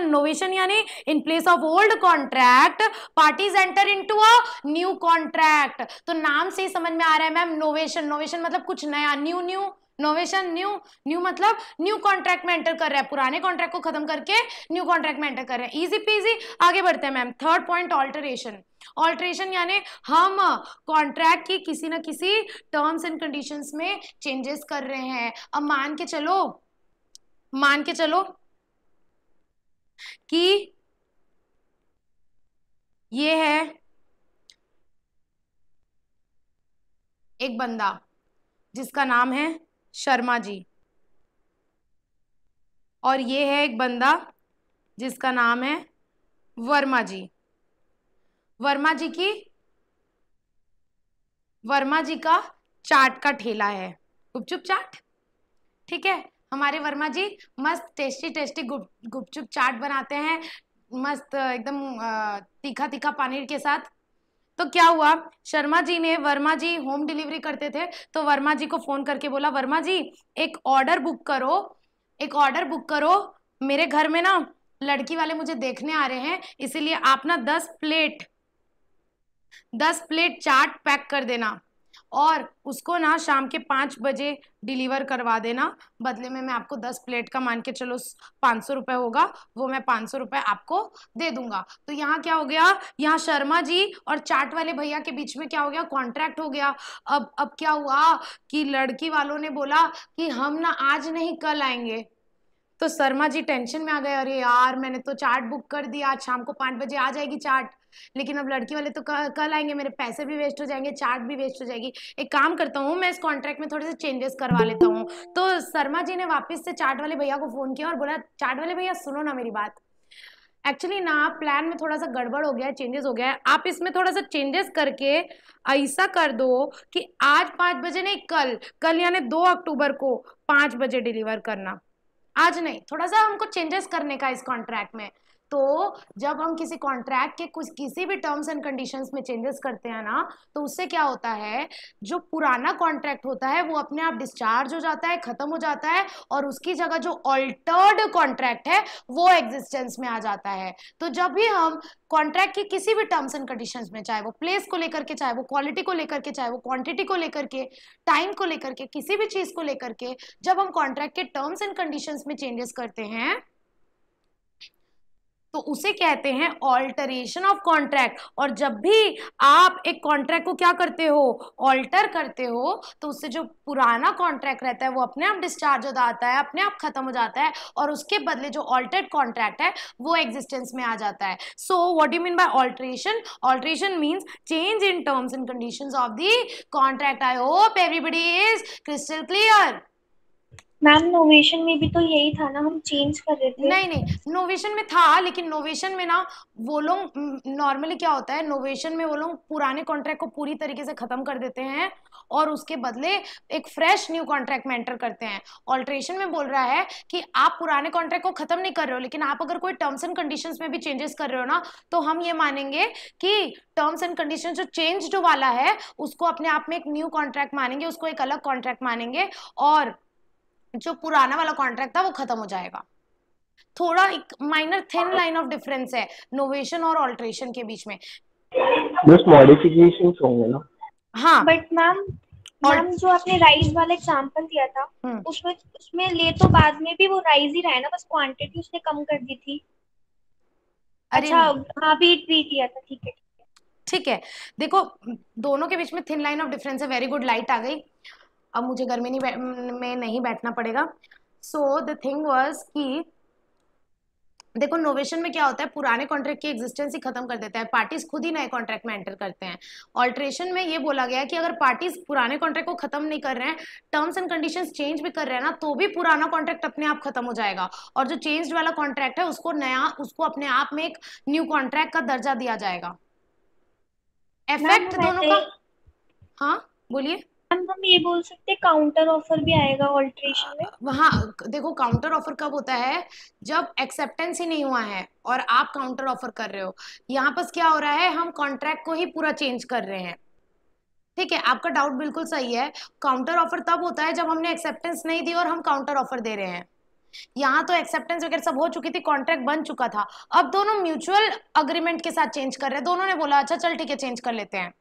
नोवेशन यानी in place of old contract parties enter into a new contract. तो नाम से ही समझ में आ रहा है मैम, नोवेशन मतलब कुछ नया, न्यू नोवेशन, न्यू मतलब न्यू कॉन्ट्रैक्ट में एंटर कर रहा है, पुराने कॉन्ट्रैक्ट को खत्म करके न्यू कॉन्ट्रैक्ट में एंटर कर रहे हैं। Easy PG. आगे बढ़ते हैं मैम। थर्ड पॉइंट, ऑल्टरेशन यानी हम कॉन्ट्रैक्ट की किसी न किसी टर्म्स एंड कंडीशंस में चेंजेस कर रहे हैं। अब मान के चलो कि ये है एक बंदा जिसका नाम है शर्मा जी, और ये है एक बंदा जिसका नाम है वर्मा जी। वर्मा जी का चाट का ठेला है, गुपचुप चाट। ठीक है, हमारे वर्मा जी मस्त टेस्टी गुपचुप चाट बनाते हैं, मस्त एकदम तीखा पनीर के साथ। तो क्या हुआ, वर्मा जी होम डिलीवरी करते थे, तो वर्मा जी को फोन करके बोला वर्मा जी एक ऑर्डर बुक करो, मेरे घर में ना लड़की वाले मुझे देखने आ रहे हैं, इसीलिए आप ना 10 प्लेट चाट पैक कर देना और उसको ना शाम के 5 बजे डिलीवर करवा देना। बदले में मैं आपको 10 प्लेट का मान के चलो 500 रुपए होगा, वो मैं 500 रुपए आपको दे दूंगा। तो यहाँ क्या हो गया, यहाँ शर्मा जी और चाट वाले भैया के बीच में क्या हो गया, कॉन्ट्रैक्ट हो गया। अब क्या हुआ कि लड़की वालों ने बोला कि हम ना आज नहीं कल आएंगे। तो शर्मा जी टेंशन में आ गए, अरे यार मैंने तो चाट बुक कर दी, आज शाम को 5 बजे आ जाएगी चाट, लेकिन अब लड़की वाले तो कल आएंगे, मेरे पैसे भी वेस्ट हो जाएंगे, चाट भी वेस्ट हो जाएगी। एक काम करता हूँ, मैं इस कॉन्ट्रैक्ट में थोड़े से चेंजेस करवा लेता हूँ। तो शर्मा जी ने वापस से चाट वाले भैया को फोन किया और बोला चाट वाले भैया सुनो ना मेरी बात, एक्चुअली ना प्लान में थोड़ा सा गड़बड़ हो गया है, चेंजेस हो गया है, आप इसमें थोड़ा सा चेंजेस करके ऐसा कर दो कि आज 5 बजे नहीं कल यानी 2 अक्टूबर को 5 बजे डिलीवर करना, आज नहीं। थोड़ा सा हमको चेंजेस करने का इस कॉन्ट्रैक्ट में। तो जब हम किसी कॉन्ट्रैक्ट के कुछ किसी भी टर्म्स एंड कंडीशंस में चेंजेस करते हैं ना, तो उससे क्या होता है, जो पुराना कॉन्ट्रैक्ट होता है वो अपने आप डिस्चार्ज हो जाता है, खत्म हो जाता है, और उसकी जगह जो ऑल्टर्ड कॉन्ट्रैक्ट है वो एग्जिस्टेंस में आ जाता है। तो जब भी हम कॉन्ट्रैक्ट की किसी भी टर्म्स एंड कंडीशंस में, चाहे वो प्लेस को लेकर के, चाहे वो क्वालिटी को लेकर के, चाहे वो क्वांटिटी को लेकर के, टाइम को लेकर के, किसी भी चीज को लेकर के, जब हम कॉन्ट्रैक्ट के टर्म्स एंड कंडीशंस में चेंजेस करते हैं तो उसे कहते हैं ऑल्टरेशन ऑफ कॉन्ट्रैक्ट। और जब भी आप एक कॉन्ट्रैक्ट को क्या करते हो, ऑल्टर करते हो, तो उससे जो पुराना कॉन्ट्रैक्ट रहता है वो अपने आप डिस्चार्ज हो जाता है, अपने आप खत्म हो जाता है, और उसके बदले जो ऑल्टर्ड कॉन्ट्रैक्ट है वो एग्जिस्टेंस में आ जाता है। So what you mean bye alteration? Alteration means change in terms and conditions of the contract. I hope everybody is crystal clear. Ma'am novation में भी तो यही था ना, हम चेंज कर रहे थे। नहीं नहीं, नोवेशन में था, लेकिन नोवेशन में ना वो लोग नॉर्मली क्या होता है, नोवेशन में वो लोग पुराने कॉन्ट्रैक्ट को पूरी तरीके से खत्म कर देते हैं और उसके बदले एक फ्रेश न्यू कॉन्ट्रैक्ट में एंटर करते हैं। ऑल्ट्रेशन में बोल रहा है कि आप पुराने कॉन्ट्रैक्ट को खत्म नहीं कर रहे हो, लेकिन आप अगर कोई टर्म्स एंड कंडीशंस में भी चेंजेस कर रहे हो ना, तो हम ये मानेंगे कि टर्म्स एंड कंडीशन जो चेंज्ड वाला है उसको अपने आप में एक न्यू कॉन्ट्रैक्ट मानेंगे, उसको एक अलग कॉन्ट्रैक्ट मानेंगे, और जो पुराना वाला कॉन्ट्रैक्ट था वो खत्म हो जाएगा। थोड़ा एक minor thin line of difference है नोवेशन और ऑल्ट्रेशन के बीच में। बस मॉडिफिकेशंस होंगे ना। हाँ बट मैम जो आपने राइस वाला एग्जांपल दिया था, उसमें ले तो बाद में भी वो राइस ही रहा है ना, बस क्वांटिटी उसने कम कर दी थी। अच्छा हाँ, बीट दिया था, ठीक है ठीक है। देखो दोनों के बीच में थिन लाइन ऑफ डिफरेंस है। वेरी गुड, लाइट आ गई, अब मुझे गर्मी में नहीं बैठना पड़ेगा। सो द थिंग वाज कि देखो नोवेशन में क्या होता है, पुराने कॉन्ट्रैक्ट की एग्जिस्टेंस ही खत्म कर देता है, पार्टीज खुद ही नए कॉन्ट्रैक्ट में एंटर करते हैं। ऑल्ट्रेशन में ये बोला गया है कि अगर पार्टीज पुराने कॉन्ट्रैक्ट को खत्म नहीं कर रहे हैं, टर्म्स एंड कंडीशंस चेंज भी कर रहे हैं ना, तो भी पुराना कॉन्ट्रैक्ट अपने आप खत्म हो जाएगा, और जो चेंज वाला कॉन्ट्रैक्ट है उसको अपने आप में एक न्यू कॉन्ट्रैक्ट का दर्जा दिया जाएगा। इफेक्ट दोनों का, हाँ बोलिए। हम ये बोल सकते हैं काउंटर ऑफर भी आएगा ऑल्ट्रेशन में। हाँ देखो, काउंटर ऑफर कब होता है, जब एक्सेप्टेंस ही नहीं हुआ है और आप काउंटर ऑफर कर रहे हो। यहाँ पर क्या हो रहा है, हम कॉन्ट्रैक्ट को ही पूरा चेंज कर रहे हैं। ठीक है, आपका डाउट बिल्कुल सही है। काउंटर ऑफर तब होता है जब हमने एक्सेप्टेंस नहीं दी और हम काउंटर ऑफर दे रहे हैं। यहाँ तो एक्सेप्टेंस वगैरह सब हो चुकी थी, कॉन्ट्रैक्ट बन चुका था, अब दोनों म्यूचुअल अग्रीमेंट के साथ चेंज कर रहे हैं। दोनों ने बोला अच्छा चल ठीक है चेंज कर लेते हैं,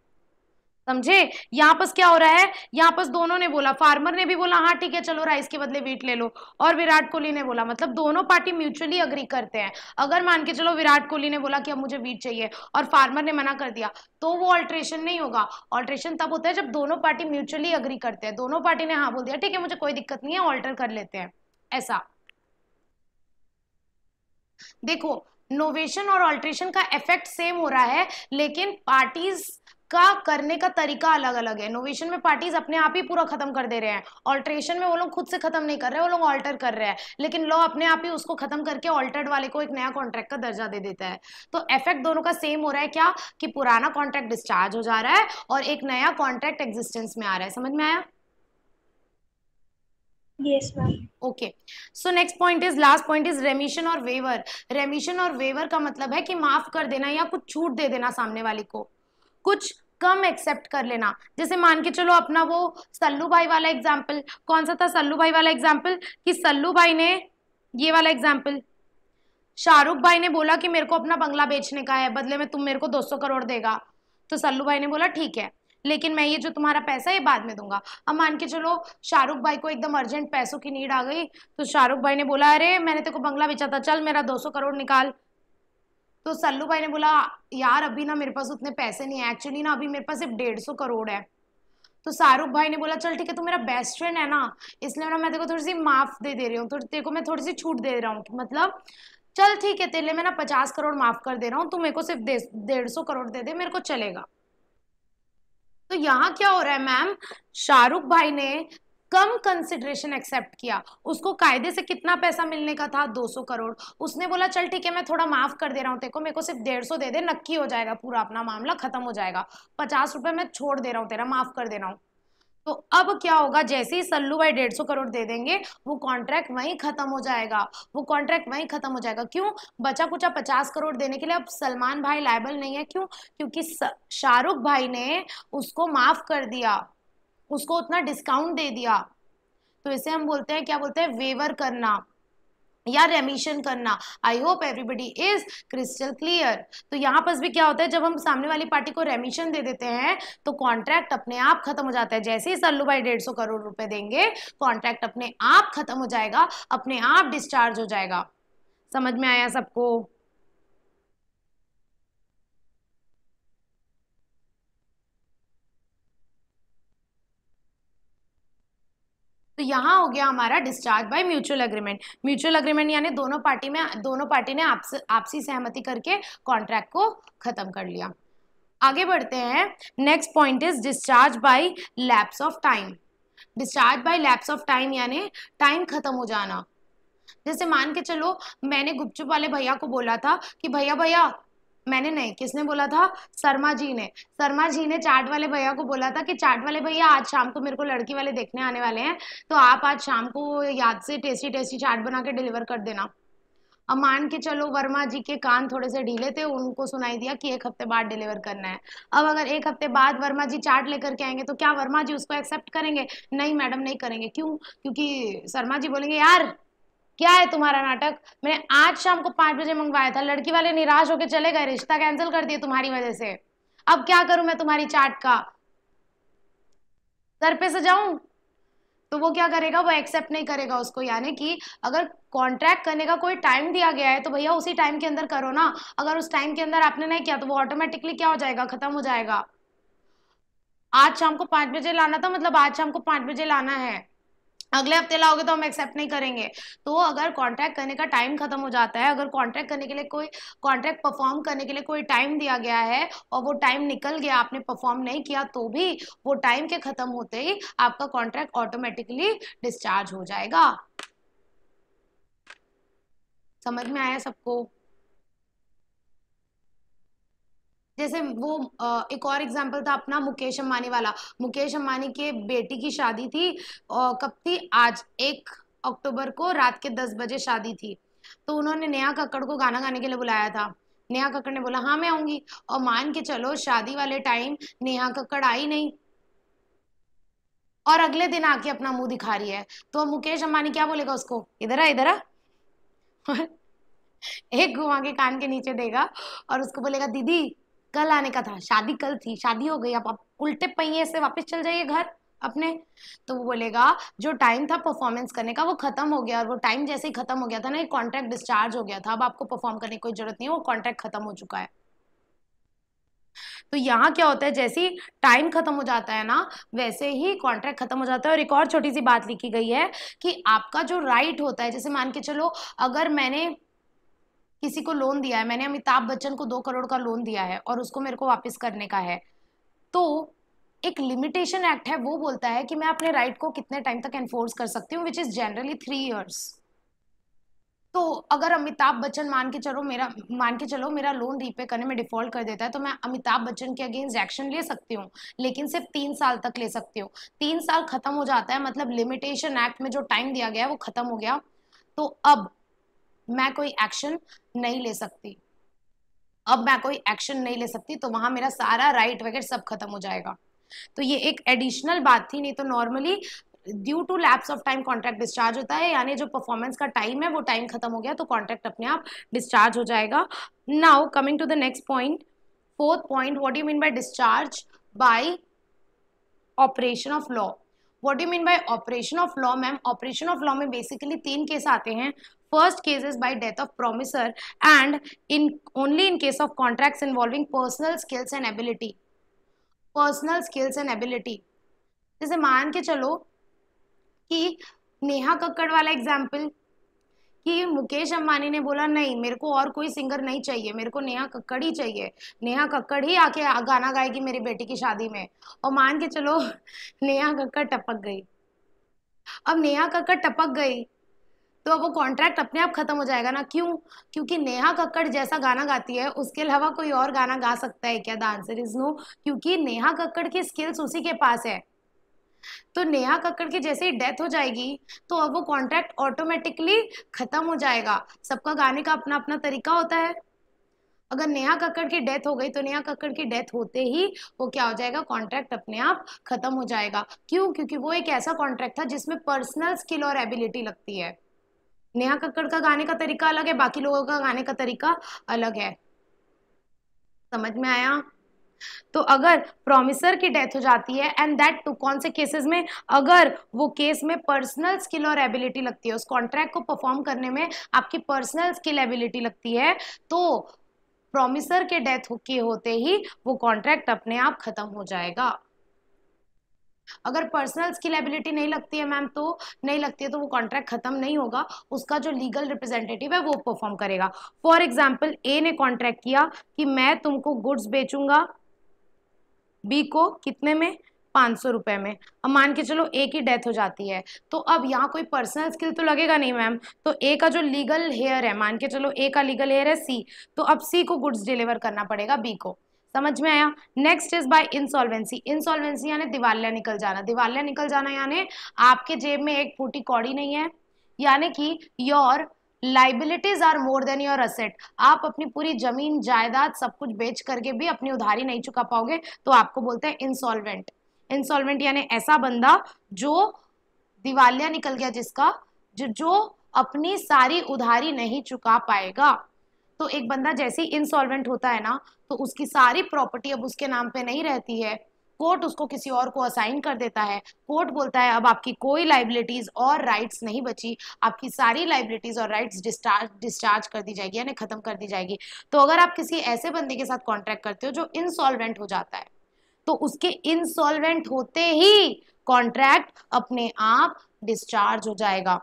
समझे। यहाँ पर क्या हो रहा है, यहाँ पर दोनों ने बोला, फार्मर ने भी बोला हाँ ठीक है चलो राइस के बदले वीट ले लो, और विराट कोहली ने बोला, मतलब दोनों पार्टी म्यूचुअली अग्री करते हैं। अगर मान के चलो विराट कोहली ने बोला कि अब मुझे वीट चाहिए और फार्मर ने मना कर दिया, तो वो ऑल्ट्रेशन नहीं होगा। ऑल्ट्रेशन तब होता है जब दोनों पार्टी म्यूचुअली अग्री करते हैं, दोनों पार्टी ने हाँ बोल दिया ठीक है मुझे कोई दिक्कत नहीं है, ऑल्टर कर लेते हैं, ऐसा। देखो नोवेशन और ऑल्ट्रेशन का इफेक्ट सेम हो रहा है, लेकिन पार्टीज का करने का तरीका अलग अलग है। नोवेशन में पार्टीज अपने आप ही पूरा खत्म कर दे रहे हैं, ऑल्ट्रेशन में वो लोग खुद से खत्म नहीं कर रहे, वो लोग ऑल्टर कर रहे हैं, लेकिन लॉ अपने आप ही उसको खत्म करके ऑल्टर्ड वाले को एक नया कॉन्ट्रैक्ट का दर्जा दे देता है। तो इफेक्ट दोनों का सेम हो रहा है, क्या कि पुराना कॉन्ट्रैक्ट डिस्चार्ज हो जा रहा है और एक नया कॉन्ट्रैक्ट एग्जिस्टेंस में आ रहा है। समझ में आया? Yes ma'am. Okay, so next point is, last point is रेमिशन और वेवर। रेमिशन और वेवर का मतलब है कि माफ कर देना या कुछ छूट दे देना सामने वाले को, कुछ कम एक्सेप्ट कर लेना। जैसे मान के चलो अपना वो सल्लू भाई वाला एग्जाम्पल, कौन सा था सल्लू भाई वाला एग्जाम्पल, कि सल्लू भाई ने, ये वाला एग्जाम्पल, शाहरुख भाई ने बोला कि मेरे को अपना बंगला बेचने का है, बदले में तुम मेरे को 200 करोड़ देगा। तो सल्लू भाई ने बोला ठीक है, लेकिन मैं ये जो तुम्हारा पैसा है ये बाद में दूंगा। अब मान के चलो शाहरुख भाई को एकदम अर्जेंट पैसों की नीड आ गई, तो शाहरुख भाई ने बोला अरे मैंने तेरे को बंगला बेचा था, चल मेरा 200 करोड़ निकाल। तो सल्लू भाई ने बोला यार अभी ना मेरे पास उतने पैसे नहीं है, एक्चुअली ना अभी मेरे पास सिर्फ 150 करोड़ है। तो शाहरुख भाई ने बोला चल ठीक है, तू मेरा बेस्ट फ्रेंड है ना, इसलिए ना मैं तेरे को थोड़ी सी माफ दे रही हूँ, तेरे को मैं थोड़ी सी छूट दे रहा हूँ, मतलब चल ठीक है तेरे लिए मैं ना 50 करोड़ माफ कर दे रहा हूँ, तू मेरे को सिर्फ 150 करोड़ दे दे, मेरे को चलेगा। तो यहाँ क्या हो रहा है मैम, शाहरुख भाई ने कम कंसिडरेशन एक्सेप्ट किया। उसको कायदे से कितना पैसा मिलने का था, 200 करोड़। उसने बोला चल ठीक है मैं थोड़ा माफ कर दे रहा हूँ तेरे को, मेरे को सिर्फ 150 दे दे, नक्की हो जाएगा, पूरा अपना मामला खत्म हो जाएगा, 50 रुपए मैं छोड़ दे रहा हूँ तेरा, माफ कर दे रहा हूँ। तो अब क्या होगा, जैसे ही सल्लू भाई 150 करोड़ दे देंगे वो कॉन्ट्रैक्ट वहीं खत्म हो जाएगा, वो कॉन्ट्रैक्ट वहीं खत्म हो जाएगा। क्यों? बचा कुचा 50 करोड़ देने के लिए अब सलमान भाई लायबल नहीं है। क्यों? क्योंकि शाहरुख भाई ने उसको माफ कर दिया, उसको उतना डिस्काउंट दे दिया। तो इसे हम बोलते हैं, क्या बोलते हैं, वेवर करना या रेमिशन करना। आई hope everybody is crystal clear. तो यहाँ पर भी क्या होता है, जब हम सामने वाली पार्टी को रेमिशन दे देते हैं तो कॉन्ट्रैक्ट अपने आप खत्म हो जाता है। जैसे ही सल्लू भाई 150 करोड़ रुपए देंगे कॉन्ट्रैक्ट अपने आप खत्म हो जाएगा, अपने आप डिस्चार्ज हो जाएगा। समझ में आया सबको? तो यहाँ हो गया हमारा discharge by mutual agreement. Mutual agreement यानी दोनों पार्टी ने आपसी सहमति करके कॉन्ट्रैक्ट को खत्म कर लिया। आगे बढ़ते हैं। Next point is discharge bye lapse of time. Discharge by lapse of time यानी टाइम खत्म हो जाना। जैसे मान के चलो मैंने गुपचुप वाले भैया को बोला था कि भैया भैया, मैंने नहीं, किसने बोला था, शर्मा जी ने चाट वाले भैया को बोला था कि चाट वाले भैया आज शाम को मेरे को लड़की वाले देखने आने वाले हैं, तो आप आज शाम को याद से टेस्टी टेस्टी चाट बना के डिलीवर कर देना। अब मान के चलो वर्मा जी के कान थोड़े से ढीले थे, उनको सुनाई दिया कि 1 हफ्ते बाद डिलीवर करना है। अब अगर 1 हफ्ते बाद वर्मा जी चाट लेकर के आएंगे तो क्या वर्मा जी उसको एक्सेप्ट करेंगे? नहीं मैडम, नहीं करेंगे। क्यों? क्योंकि शर्मा जी बोलेंगे यार क्या है तुम्हारा नाटक, मैंने आज शाम को 5 बजे मंगवाया था, लड़की वाले निराश होकर चले गए, रिश्ता कैंसिल कर दिया तुम्हारी वजह से, अब क्या करूं मैं तुम्हारी चाट का, सर पे से जाऊं? तो वो क्या करेगा, वो एक्सेप्ट नहीं करेगा उसको। यानी कि अगर कॉन्ट्रैक्ट करने का कोई टाइम दिया गया है तो भैया उसी टाइम के अंदर करो ना। अगर उस टाइम के अंदर आपने नहीं किया तो वो ऑटोमेटिकली क्या हो जाएगा, खत्म हो जाएगा। आज शाम को 5 बजे लाना था, मतलब आज शाम को 5 बजे लाना है, अगले हफ्ते लाओगे तो हम एक्सेप्ट नहीं करेंगे। तो अगर कॉन्ट्रैक्ट करने का टाइम खत्म हो जाता है, अगर कॉन्ट्रैक्ट करने के लिए कोई कॉन्ट्रैक्ट परफॉर्म करने के लिए कोई टाइम दिया गया है और वो टाइम निकल गया, आपने परफॉर्म नहीं किया, तो भी वो टाइम के खत्म होते ही आपका कॉन्ट्रैक्ट ऑटोमेटिकली डिस्चार्ज हो जाएगा। समझ में आया सबको? जैसे वो एक और एग्जांपल था अपना मुकेश अंबानी वाला। मुकेश अंबानी के बेटी की शादी थी, कब थी, आज 1 अक्टूबर को रात के 10 बजे शादी थी। तो उन्होंने नेहा कक्कड़ को गाना गाने के लिए बुलाया था। नेहा कक्कड़ ने बोला हाँ मैं आऊंगी, और मान के चलो शादी वाले टाइम नेहा कक्कड़ आई नहीं और अगले दिन आके अपना मुंह दिखा रही है, तो मुकेश अंबानी क्या बोलेगा उसको, इधर आ इधर आ एक घुमा के कान के नीचे देगा और उसको बोलेगा दीदी कल आने का था, शादी कल थी, शादी हो गई, अब आप उल्टे पहिए से वापस चल जाइए घर अपने। तो वो बोलेगा जो टाइम था परफॉर्मेंस करने का वो खत्म हो गया, और वो टाइम जैसे ही खत्म हो गया था ना, कॉन्ट्रैक्ट डिस्चार्ज हो गया था, अब आपको परफॉर्म करने की कोई जरूरत नहीं है, वो कॉन्ट्रैक्ट खत्म हो चुका है। तो यहाँ क्या होता है, जैसे ही टाइम खत्म हो जाता है ना, वैसे ही कॉन्ट्रैक्ट खत्म हो जाता है। और एक और छोटी सी बात लिखी गई है कि आपका जो राइट होता है, जैसे मान के चलो अगर मैंने किसी को लोन दिया है, मैंने अमिताभ बच्चन को 2 करोड़ का लोन दिया है और उसको मेरे को वापस करने का है, तो एक लिमिटेशन एक्ट है, वो बोलता है कि मैं अपने राइट को कितने टाइम तक एनफोर्स कर सकती हूँ, विच इज जनरली 3 years। तो अगर अमिताभ बच्चन मान के चलो मेरा लोन रीपे करने में डिफॉल्ट कर देता है, तो मैं अमिताभ बच्चन के अगेंस्ट एक्शन ले सकती हूँ, लेकिन सिर्फ 3 साल तक ले सकती हूँ। 3 साल खत्म हो जाता है, मतलब लिमिटेशन एक्ट में जो टाइम दिया गया है वो खत्म हो गया, तो अब मैं कोई एक्शन नहीं ले सकती, तो वहां मेरा सारा राइट वगैरह सब खत्म हो जाएगा। तो ये एक एडिशनल बात थी, नहीं तो normally due to lapse of time contract discharge होता है, यानी जो परफॉर्मेंस का टाइम है वो टाइम खत्म हो गया तो कॉन्ट्रैक्ट अपने आप डिस्चार्ज हो जाएगा। Now coming to the next point, 4th point, what do you mean by discharge by operation of law. What do you mean by operation of law ma'am? Operation of law में basically 3 case आते हैं। First case is by death of promisor and only in case of contracts involving personal skills and ability। जैसे मान के चलो कि नेहा कक्कड़ वाला example, कि मुकेश अंबानी ने बोला नहीं मेरे को और कोई सिंगर नहीं चाहिए, मेरे को नेहा कक्कड़ ही चाहिए, नेहा कक्कड़ ही आके गाना गाएगी मेरी बेटी की शादी में, और मान के चलो नेहा कक्कड़ टपक गई। अब नेहा कक्कड़ टपक गई तो अब वो कॉन्ट्रैक्ट अपने आप खत्म हो जाएगा ना। क्यों? क्योंकि नेहा कक्कड़ जैसा गाना गाती है उसके अलावा कोई और गाना गा सकता है क्या? द आंसर इज नो, क्योंकि नेहा कक्कड़ की स्किल्स उसी के पास है। तो नेहा कक्कड़ की जैसे ही डेथ हो जाएगी तो अब वो कॉन्ट्रैक्ट ऑटोमेटिकली खत्म हो जाएगा। सबका गाने का अपना अपना तरीका होता है। अगर नेहा कक्कड़ की डेथ हो गई तो नेहा कक्कड़ की डेथ होते ही वो क्या हो जाएगा, कॉन्ट्रैक्ट अपने आप खत्म हो जाएगा। क्यों? क्योंकि वो एक ऐसा कॉन्ट्रैक्ट था जिसमें पर्सनल स्किल और एबिलिटी लगती है। नेहा कक्कड़ का गाने का तरीका अलग है, बाकी लोगों का गाने का तरीका अलग है। समझ में आया? तो अगर प्रॉमिसर की डेथ हो जाती है एंड दैट टू कौन से केसेस में, अगर वो केस में पर्सनल स्किल और एबिलिटी लगती है, उस कॉन्ट्रैक्ट को परफॉर्म करने में आपकी पर्सनल स्किल एबिलिटी लगती है, तो प्रॉमिसर के डेथ के होते ही वो कॉन्ट्रैक्ट अपने आप खत्म हो जाएगा। अगर पर्सनल स्किल एबिलिटी नहीं लगती है मैम, तो नहीं लगती है तो वो कॉन्ट्रैक्ट खत्म नहीं होगा, उसका जो लीगल रिप्रेजेंटेटिव है वो परफॉर्म करेगा। फॉर एग्जाम्पल ए ने कॉन्ट्रैक्ट किया कि मैं तुमको गुड्स बेचूंगा बी को कितने में, 500 रुपए में। अब मान के चलो ए की डेथ हो जाती है, तो अब यहाँ कोई पर्सनल स्किल तो लगेगा नहीं मैम, तो ए का जो लीगल हेयर है, मान के चलो ए का लीगल हेयर है सी, तो अब सी को गुड्स डिलीवर करना पड़ेगा बी को। समझ में आया? Next is by insolvency. Insolvency यानी दिवालिया निकल जाना। दिवालिया निकल जाना यानी आपके जेब में एक फूटी कौड़ी नहीं है, यानी कि your liabilities are more than your asset. आप अपनी पूरी जमीन जायदाद सब कुछ बेच करके भी अपनी उधारी नहीं चुका पाओगे, तो आपको बोलते हैं इंसॉल्वेंट। इंसॉल्वेंट यानी ऐसा बंदा जो दिवालिया निकल गया, जिसका जो अपनी सारी उधारी नहीं चुका पाएगा। तो एक बंदा जैसे ही इंसॉल्वेंट होता है ना, तो उसकी सारी प्रॉपर्टी अब उसके नाम पे नहीं रहती है, कोर्ट उसको किसी और को असाइन कर देता है। कोर्ट बोलता है अब आपकी कोई लाइबिलिटीज और राइट्स नहीं बची, आपकी सारी लाइबिलिटीज और राइट्स डिस्चार्ज कर दी जाएगी, यानी खत्म कर दी जाएगी। तो अगर आप किसी ऐसे बंदे के साथ कॉन्ट्रैक्ट करते हो जो इंसॉल्वेंट हो जाता है, तो उसके इंसॉल्वेंट होते ही कॉन्ट्रैक्ट अपने आप डिस्चार्ज हो जाएगा।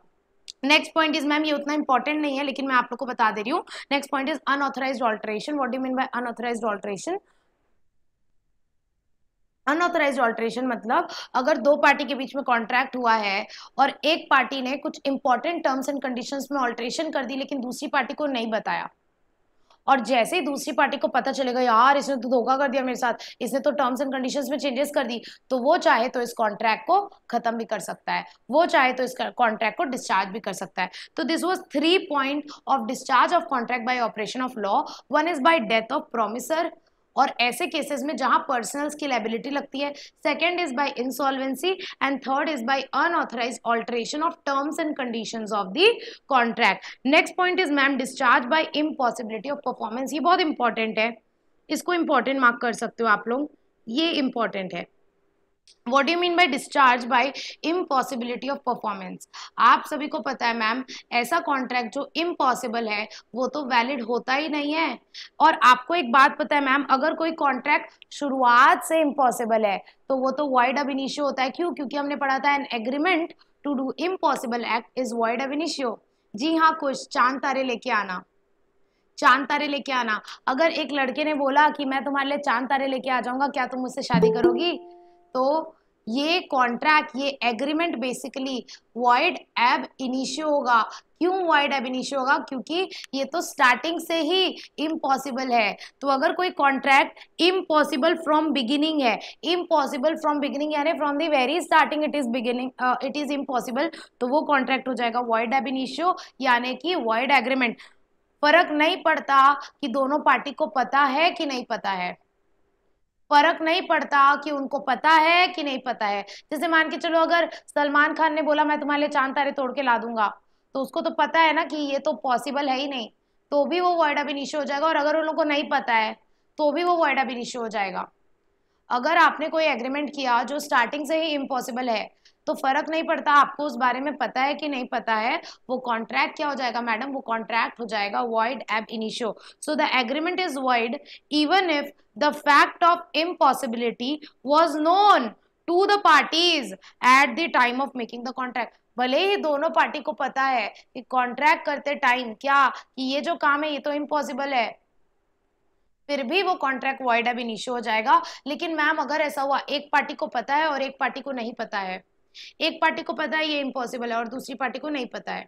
नेक्स्ट पॉइंट इज मैम, ये उतना इंपॉर्टेंट नहीं है लेकिन मैं आप लोग को बता दे रही हूँ। Next point is unauthorised alteration. What do you mean by unauthorised alteration? Unauthorised alteration मतलब अगर दो पार्टी के बीच में कॉन्ट्रैक्ट हुआ है और एक पार्टी ने कुछ इंपॉर्टेंट टर्म्स एंड कंडीशंस में ऑल्टरेशन कर दी लेकिन दूसरी पार्टी को नहीं बताया, और जैसे ही दूसरी पार्टी को पता चलेगा यार इसने तो धोखा कर दिया मेरे साथ, इसने तो टर्म्स एंड कंडीशंस में चेंजेस कर दी, तो वो चाहे तो इस कॉन्ट्रैक्ट को खत्म भी कर सकता है, वो चाहे तो इस कॉन्ट्रैक्ट को डिस्चार्ज भी कर सकता है। तो this was 3 point of discharge of contract by operation of law. One is by death of promisor, और ऐसे केसेस में जहां पर्सनल स्किल एबिलिटी लगती है। Second is by insolvency and third is by unauthorised alteration of terms and conditions of the contract. Next point is ma'am discharge by impossibility of performance. ये बहुत important है, इसको important mark कर सकते हो आप लोग, ये इंपॉर्टेंट है। What do you mean by discharge by impossibility of performance? आप सभी को पता है मैम, ऐसा कॉन्ट्रैक्ट जो इम्पॉसिबल है वो तो वैलिड होता ही नहीं है। और आपको एक बात पता है मैम, अगर कोई कॉन्ट्रैक्ट शुरुआत से इम्पॉसिबल है तो वो तो void ab initio होता है। क्यों? क्योंकि हमने पढ़ा था an agreement to do impossible act is void ab initio। जी हाँ, कुछ चांद तारे लेके आना, चांद तारे लेके आना। अगर एक लड़के ने बोला कि मैं तुम्हारे लिए चांद तारे लेके आ जाऊंगा, क्या तुम मुझसे शादी करोगी? तो ये कॉन्ट्रैक्ट, ये agreement basically void ab initio होगा। क्यों void ab initio होगा? क्योंकि ये तो स्टार्टिंग से ही इम्पॉसिबल है। तो अगर कोई कॉन्ट्रैक्ट इम्पॉसिबल फ्रॉम बिगिनिंग है, इम्पॉसिबल फ्रॉम बिगिनिंग यानी from the very starting it is impossible, तो वो कॉन्ट्रैक्ट हो जाएगा void ab initio यानी कि void एग्रीमेंट। फर्क नहीं पड़ता कि दोनों पार्टी को पता है कि नहीं पता है, फर्क नहीं पड़ता कि उनको पता है कि नहीं पता है। जैसे मान के चलो अगर सलमान खान ने बोला मैं तुम्हारे लिए चांद तारे तोड़ के ला दूंगा, तो उसको तो पता है ना कि ये तो पॉसिबल है ही नहीं, तो भी वो void ab initio हो जाएगा। और अगर उन लोगों को नहीं पता है तो भी वो void ab initio हो जाएगा। अगर आपने कोई एग्रीमेंट किया जो स्टार्टिंग से ही इम्पॉसिबल है, तो फर्क नहीं पड़ता आपको उस बारे में पता है कि नहीं पता है, वो कॉन्ट्रैक्ट क्या हो जाएगा मैडम? वो कॉन्ट्रैक्ट हो जाएगा void ab initio। So the agreement is void even if the fact of impossibility was known to the parties at the time of making the contract। भले ही दोनों पार्टी को पता है कि कॉन्ट्रैक्ट करते टाइम क्या कि ये जो काम है ये तो इम्पॉसिबल है, फिर भी वो कॉन्ट्रैक्ट void ab initio हो जाएगा। लेकिन मैम अगर ऐसा हुआ एक पार्टी को पता है और एक पार्टी को नहीं पता है, एक पार्टी को पता है ये इम्पॉसिबल है और दूसरी पार्टी को नहीं पता है,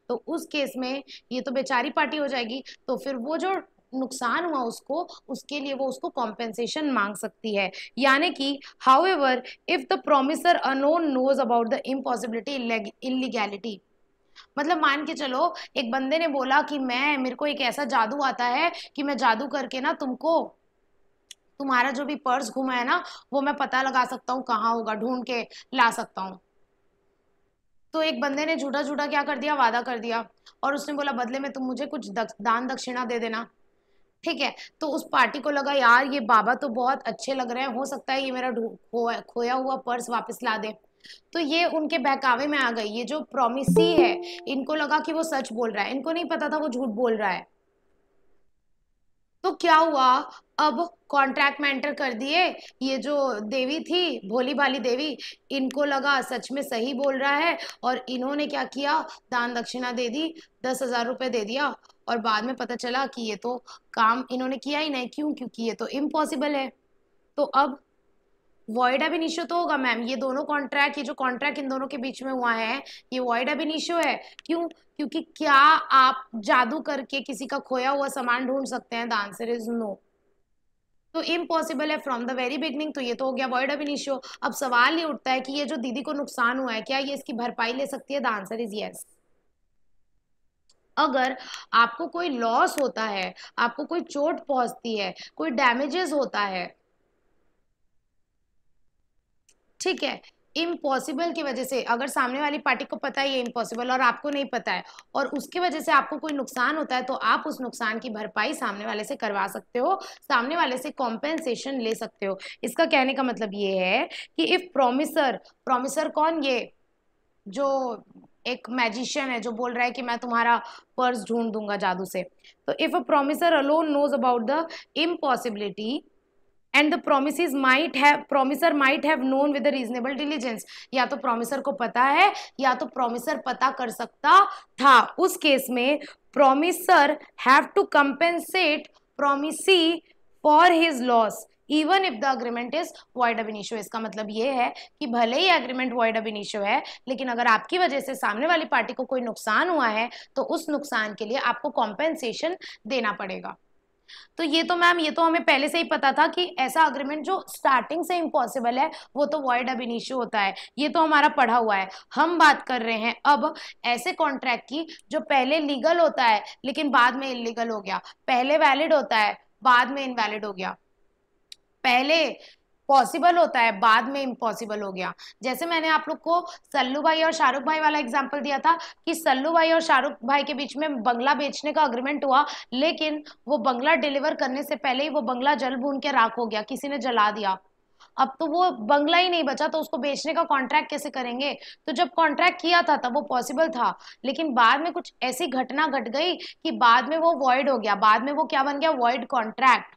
तो उस केस में ये तो बेचारी पार्टी हो जाएगी। तो फिर वो जो नुकसान हुआ उसको, उसके लिए वो उसको कॉम्पेंसेशन मांग सकती है। यानी कि however if the promisor alone knows about the impossibility illegality, मतलब मान के चलो एक बंदे ने बोला कि मेरे को एक ऐसा जादू आता है कि मैं जादू करके ना तुमको, तुम्हारा जो भी पर्स घुमा है ना वो मैं पता लगा सकता हूँ कहाँ होगा, ढूंढ के ला सकता हूँ। तो एक बंदे ने झूठा झूठा क्या कर दिया, वादा कर दिया, और उसने बोला बदले में तुम मुझे कुछ दान दक्षिणा दे देना। ठीक है, तो उस पार्टी को लगा यार ये बाबा तो बहुत अच्छे लग रहे हैं, हो सकता है ये मेरा खोया हुआ पर्स वापस ला दे। तो ये उनके बहकावे में आ गई। ये जो प्रोमिसी है इनको लगा कि वो सच बोल रहा है, इनको नहीं पता था वो झूठ बोल रहा है। तो क्या हुआ, अब कॉन्ट्रैक्ट में एंटर कर दिए। ये जो देवी थी, भोली भाली देवी, इनको लगा सच में सही बोल रहा है, और इन्होंने क्या किया, दान दक्षिणा दे दी, 10,000 रुपए दे दिया। और बाद में पता चला कि ये तो काम इन्होंने किया ही नहीं। क्यों? क्योंकि ये तो इम्पॉसिबल है। तो अब वॉइड एब इनिशियो तो होगा मैम। ये दोनों कॉन्ट्रैक्ट, ये जो कॉन्ट्रैक्ट इन दोनों के बीच में हुआ है ये वॉइड एब इनिशियो है। क्यों? क्योंकि क्या आप जादू करके किसी का खोया हुआ सामान ढूंढ सकते हैं? The answer is no. तो इम्पॉसिबल है फ्रॉम द वेरी बिगनिंग। तो ये तो हो गया वॉइड एब इनिशियो। अब सवाल ये उठता है कि ये जो दीदी को नुकसान हुआ है क्या ये इसकी भरपाई ले सकती है? The answer is yes. अगर आपको कोई लॉस होता है, आपको कोई चोट पहुंचती है, कोई डैमेजेस होता है, ठीक है, इम्पॉसिबल की वजह से, अगर सामने वाली पार्टी को पता है ये इम्पॉसिबल और आपको नहीं पता है, और उसकी वजह से आपको कोई नुकसान होता है, तो आप उस नुकसान की भरपाई सामने वाले से करवा सकते हो, सामने वाले से कॉम्पेंसेशन ले सकते हो। इसका कहने का मतलब ये है कि इफ प्रोमिसर, प्रोमिसर कौन? ये जो एक मैजिशियन है जो बोल रहा है कि मैं तुम्हारा पर्स ढूंढ दूंगा जादू से। तो if a promisor alone knows about the impossibility and the promisor might have known with reasonable diligence, या तो प्रोमिसर को पता है या तो प्रोमिसर पता कर सकता था, उस केस में promisor have to compensate promisee for his loss even if the agreement is void ab initio. इसका मतलब ये है कि भले ही एग्रीमेंट वॉइड अब इनिशियो है, लेकिन अगर आपकी वजह से सामने वाली पार्टी को कोई नुकसान हुआ है तो उस नुकसान के लिए आपको कॉम्पेंसेशन देना पड़ेगा। तो ये तो मैम, ये तो हमें पहले से ही पता था कि ऐसा अग्रीमेंट जो स्टार्टिंग से इम्पॉसिबल है वो तो वॉइड अब इनिशियो होता है, ये तो हमारा पढ़ा हुआ है। हम बात कर रहे हैं अब ऐसे कॉन्ट्रैक्ट की जो पहले लीगल होता है लेकिन बाद में इलीगल हो गया, पहले वैलिड होता है बाद में इनवैलिड हो गया, पहले पॉसिबल होता है बाद में इम्पॉसिबल हो गया। जैसे मैंने आप लोग को सल्लू भाई और शाहरुख भाई वाला एग्जांपल दिया था कि सल्लू भाई और शाहरुख भाई के बीच में बंगला बेचने का अग्रीमेंट हुआ, लेकिन वो बंगला डिलीवर करने से पहले ही वो बंगला जल भून के राख हो गया, किसी ने जला दिया। अब तो वो बंगला ही नहीं बचा, तो उसको बेचने का कॉन्ट्रैक्ट कैसे करेंगे? तो जब कॉन्ट्रैक्ट किया था तब वो पॉसिबल था, लेकिन बाद में कुछ ऐसी घटना घट गई कि बाद में वो वॉइड हो गया, बाद में वो क्या बन गया? Void contract.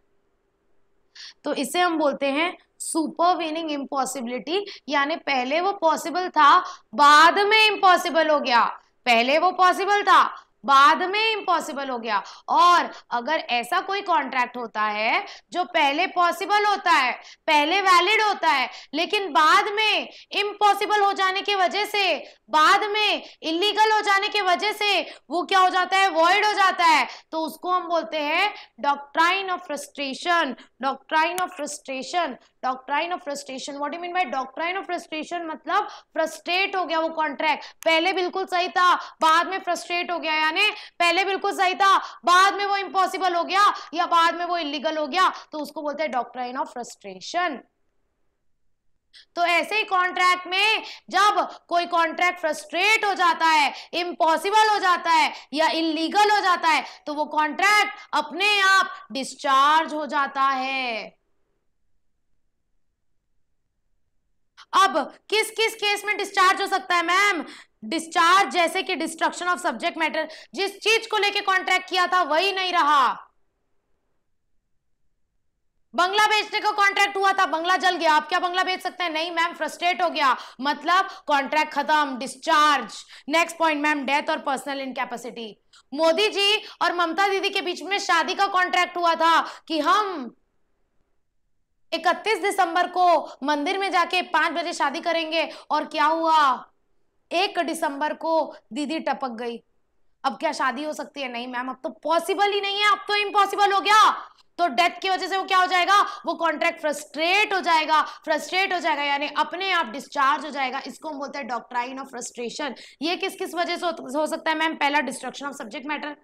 तो इसे हम बोलते हैं सुपरवीनिंग इम्पॉसिबिलिटी, यानी पहले वो पॉसिबल था बाद में इम्पॉसिबल हो गया, पहले वो पॉसिबल था बाद में इम्पॉसिबल हो गया। और अगर ऐसा कोई कॉन्ट्रैक्ट होता है जो पहले पॉसिबल होता है, पहले वैलिड होता है, लेकिन बाद में इम्पॉसिबल हो जाने की वजह से, बाद में इलीगल हो जाने की वजह से वो क्या हो जाता है? वॉइड हो जाता है, तो उसको हम बोलते हैं doctrine of frustration. Doctrine of frustration, doctrine of frustration, what do you mean bye doctrine of frustration? मतलब फ्रस्ट्रेट हो गया वो कॉन्ट्रैक्ट, पहले बिल्कुल सही था बाद में फ्रस्ट्रेट हो गया, यानी पहले बिल्कुल सही था बाद में वो इम्पॉसिबल हो गया या बाद में वो इलीगल हो गया, तो उसको बोलते हैं डॉक्ट्राइन ऑफ फ्रस्ट्रेशन। तो ऐसे ही कॉन्ट्रैक्ट में जब कोई कॉन्ट्रैक्ट फ्रस्ट्रेट हो जाता है, इम्पॉसिबल हो जाता है या इलीगल हो जाता है, तो वो कॉन्ट्रैक्ट अपने आप डिस्चार्ज हो जाता है। अब किस किस केस में डिस्चार्ज हो सकता है मैम? डिस्चार्ज जैसे कि डिस्ट्रक्शन ऑफ सब्जेक्ट मैटर, जिस चीज को लेके कॉन्ट्रैक्ट किया था वही नहीं रहा। बंगला बेचने का कॉन्ट्रैक्ट हुआ था, बंगला जल गया, आप क्या बंगला बेच सकते हैं? नहीं मैम, फ्रस्ट्रेट हो गया, मतलब कॉन्ट्रैक्ट खत्म, discharge. Next point ma'am, death और पर्सनल इनकैपेसिटी। मोदी जी और ममता दीदी के बीच में शादी का कॉन्ट्रैक्ट हुआ था कि हम 31 दिसंबर को मंदिर में जाके 5 बजे शादी करेंगे, और क्या हुआ? 1 दिसंबर को दीदी टपक गई। अब क्या शादी हो सकती है? नहीं मैम, अब तो पॉसिबल ही नहीं है, अब तो इम्पॉसिबल हो गया। तो डेथ की वजह से वो क्या हो जाएगा, वो कॉन्ट्रैक्ट फ्रस्ट्रेट हो जाएगा, फ्रस्ट्रेट हो जाएगा यानी अपने आप डिस्चार्ज हो जाएगा। इसको हम बोलते हैं डॉक्ट्राइन ऑफ फ्रस्ट्रेशन। ये किस किस वजह से हो सकता है मैम? पहला, डिस्ट्रक्शन ऑफ सब्जेक्ट मैटर,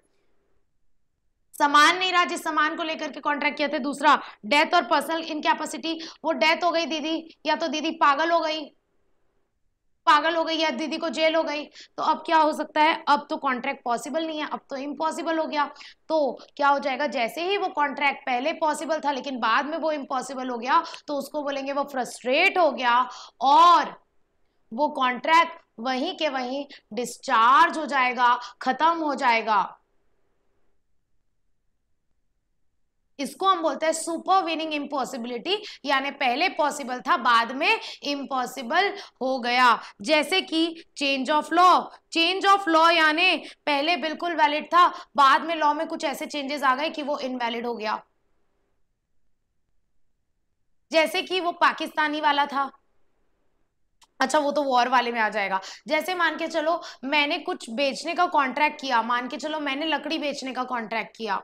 सामान नहीं रहा जिस सामान को लेकर के कॉन्ट्रैक्ट किया था। दूसरा, डेथ और पर्सनल इनकैपेसिटी, वो डेथ हो गई दीदी, या तो दीदी पागल हो गई या दीदी को जेल हो गई, तो अब क्या हो सकता है, अब तो कॉन्ट्रैक्ट पॉसिबल नहीं है, अब तो इम्पॉसिबल हो गया। तो क्या हो जाएगा, जैसे ही वो कॉन्ट्रैक्ट पहले पॉसिबल था लेकिन बाद में वो इम्पॉसिबल हो गया, तो उसको बोलेंगे वो फ्रस्ट्रेट हो गया और वो कॉन्ट्रैक्ट वहीं के वहीं डिस्चार्ज हो जाएगा, खत्म हो जाएगा। इसको हम बोलते हैं सुपरवीनिंग इम्पॉसिबिलिटी, यानी पहले पॉसिबल था बाद में इम्पॉसिबल हो गया। जैसे कि change of law, change of law यानी पहले बिल्कुल वैलिड था, बाद में लॉ में कुछ ऐसे चेंजेस आ गए कि वो इनवैलिड हो गया। जैसे कि वो पाकिस्तानी वाला था, अच्छा वो तो वॉर वाले में आ जाएगा। जैसे मान के चलो मैंने कुछ बेचने का कॉन्ट्रैक्ट किया, मान के चलो मैंने लकड़ी बेचने का कॉन्ट्रैक्ट किया,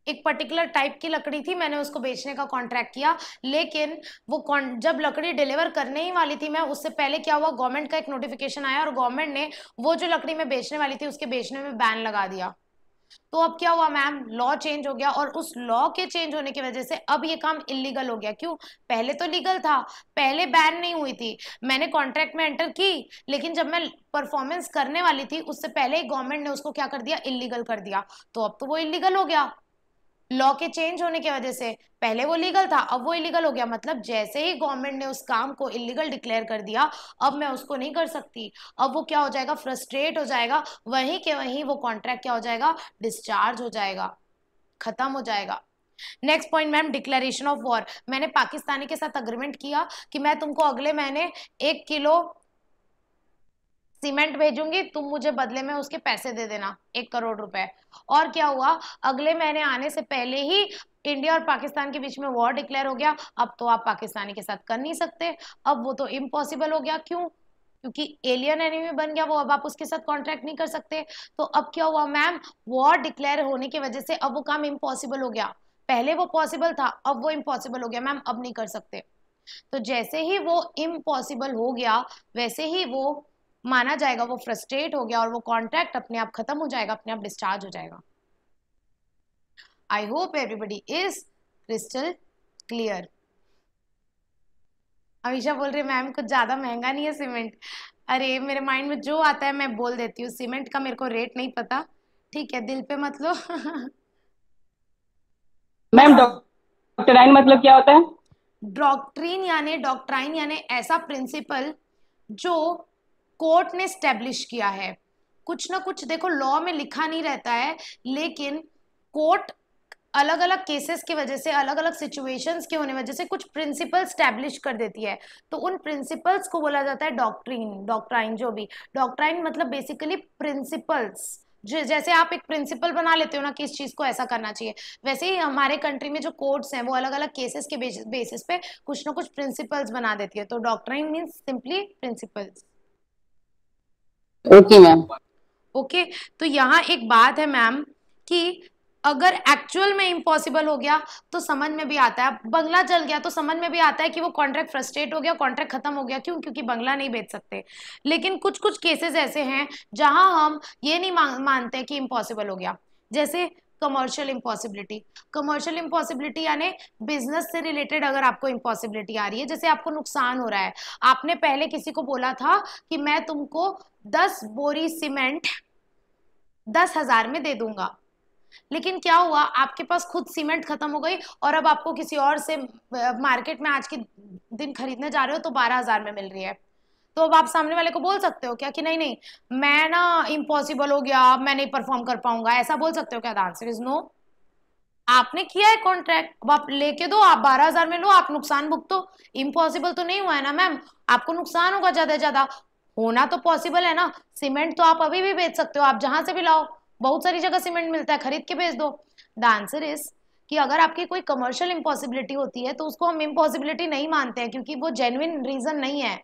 एक पर्टिकुलर टाइप की लकड़ी थी, मैंने उसको बेचने का कॉन्ट्रैक्ट किया, लेकिन वो जब लकड़ी डिलीवर करने ही वाली थी मैं, उससे पहले क्या हुआ, गवर्नमेंट का एक नोटिफिकेशन आया और गवर्नमेंट ने वो जो लकड़ी मैं बेचने वाली थी उसके बेचने में बैन लगा दिया। तो अब क्या हुआ मैम, लॉ चेंज हो गया और उस लॉ के चेंज होने की वजह से अब ये काम इलीगल हो गया। क्यों? पहले तो लीगल था, पहले बैन नहीं हुई थी, मैंने कॉन्ट्रैक्ट में एंटर की, लेकिन जब मैं परफॉर्मेंस करने वाली थी उससे पहले ही गवर्नमेंट ने उसको क्या कर दिया, इलीगल कर दिया। तो अब तो वो इलीगल हो गया, लॉ के चेंज होने की वजह से। पहले वो लीगल था, अब वो इलीगल हो गया, मतलब जैसे ही गवर्नमेंट ने उस काम को इलीगल डिक्लेयर कर दिया, अब मैं उसको नहीं कर सकती, अब वो क्या हो जाएगा, फ्रस्ट्रेट हो जाएगा, वहीं के वहीं वो कॉन्ट्रैक्ट क्या हो जाएगा, डिस्चार्ज हो जाएगा, खत्म हो जाएगा। Next point ma'am, declaration of war. मैंने पाकिस्तानी के साथ अग्रीमेंट किया कि मैं तुमको अगले महीने 1 किलो सीमेंट भेजूंगी, तुम मुझे बदले में उसके पैसे दे देना, 1 करोड़ रुपए। और क्या हुआ, अगले महीने आने से पहले ही इंडिया और पाकिस्तान के बीच में वॉर डिक्लेयर हो गया। अब तो आप पाकिस्तानी के साथ कर नहीं सकते, अब वो तो इम्पॉसिबल हो गया। क्यों? क्योंकि एलियन एनिमी बन गया वो, अब आप उसके साथ कॉन्ट्रैक्ट नहीं कर सकते। तो अब क्या हुआ मैम, वॉर डिक्लेयर होने की वजह से अब वो काम इम्पॉसिबल हो गया। पहले वो पॉसिबल था, अब वो इम्पॉसिबल हो गया मैम, अब नहीं कर सकते। तो जैसे ही वो इम्पॉसिबल हो गया वैसे ही वो माना जाएगा वो फ्रस्ट्रेट हो गया और वो कॉन्ट्रैक्ट अपने आप खत्म हो जाएगा, अपने आप डिस्चार्ज हो जाएगा। I hope everybody is crystal clear. Amisha बोल रही मैम कुछ ज्यादा महंगा नहीं है सीमेंट। अरे मेरे माइंड में जो आता है मैं बोल देती हूँ, सीमेंट का मेरे को रेट नहीं पता, ठीक है, दिल पे मत लो। मैम डॉक्ट्राइन मतलब क्या होता है? डॉक्ट्राइन यानी ऐसा प्रिंसिपल जो कोर्ट ने स्टैब्लिश किया है। कुछ ना कुछ देखो लॉ में लिखा नहीं रहता है, लेकिन कोर्ट अलग अलग केसेस की वजह से, अलग अलग सिचुएशंस के होने वजह से कुछ प्रिंसिपल स्टैब्लिश कर देती है, तो उन प्रिंसिपल्स को बोला जाता है डॉक्ट्रिन, डॉक्ट्राइन। जो भी डॉक्ट्राइन मतलब बेसिकली प्रिंसिपल्स, जैसे आप एक प्रिंसिपल बना लेते हो ना कि इस चीज को ऐसा करना चाहिए, वैसे ही हमारे कंट्री में जो कोर्ट्स हैं वो अलग अलग केसेस के बेसिस पे कुछ ना कुछ प्रिंसिपल्स बना देती है। तो doctrine means simply principles. Okay ma'am. Okay, तो यहाँ एक बात है मैम कि अगर एक्चुअल में इम्पॉसिबल हो गया तो समझ में भी आता है, बंगला जल गया तो समझ में भी आता है कि वो कॉन्ट्रैक्ट फ्रस्ट्रेट हो गया, कॉन्ट्रैक्ट खत्म हो गया। क्यों? क्योंकि बंगला नहीं बेच सकते। लेकिन कुछ कुछ केसेस ऐसे हैं जहां हम ये नहीं मानते कि इम्पॉसिबल हो गया, जैसे कमर्शियल इम्पॉसिबिलिटी। कमर्शियल इम्पॉसिबिलिटी यानी बिजनेस से रिलेटेड अगर आपको इम्पॉसिबिलिटी आ रही है, जैसे आपको नुकसान हो रहा है, आपने पहले किसी को बोला था कि मैं तुमको 10 बोरी सीमेंट 10,000 में दे दूंगा, लेकिन क्या हुआ, आपके पास खुद सीमेंट खत्म हो गई और अब आपको किसी और से मार्केट में आज के दिन खरीदने जा रहे हो तो 12,000 में मिल रही है। तो अब आप सामने वाले को बोल सकते हो क्या कि नहीं नहीं मैं ना इम्पॉसिबल हो गया, मैं नहीं परफॉर्म कर पाऊंगा, ऐसा बोल सकते हो क्या? The answer is no. आपने किया है कॉन्ट्रैक्ट, अब आप लेके दो, आप 12,000 में लो, आप नुकसान भुगतो। इम्पॉसिबल तो नहीं हुआ है ना मैम, आपको नुकसान होगा ज्यादा से ज्यादा, होना तो पॉसिबल है ना। सीमेंट तो आप अभी भी बेच सकते हो, आप जहां से भी लाओ, बहुत सारी जगह सीमेंट मिलता है, खरीद के बेच दो। द आंसर इज कि अगर आपकी कोई कमर्शियल इम्पॉसिबिलिटी होती है तो उसको हम इम्पॉसिबिलिटी नहीं मानते हैं, क्योंकि वो जेन्युइन रीजन नहीं है।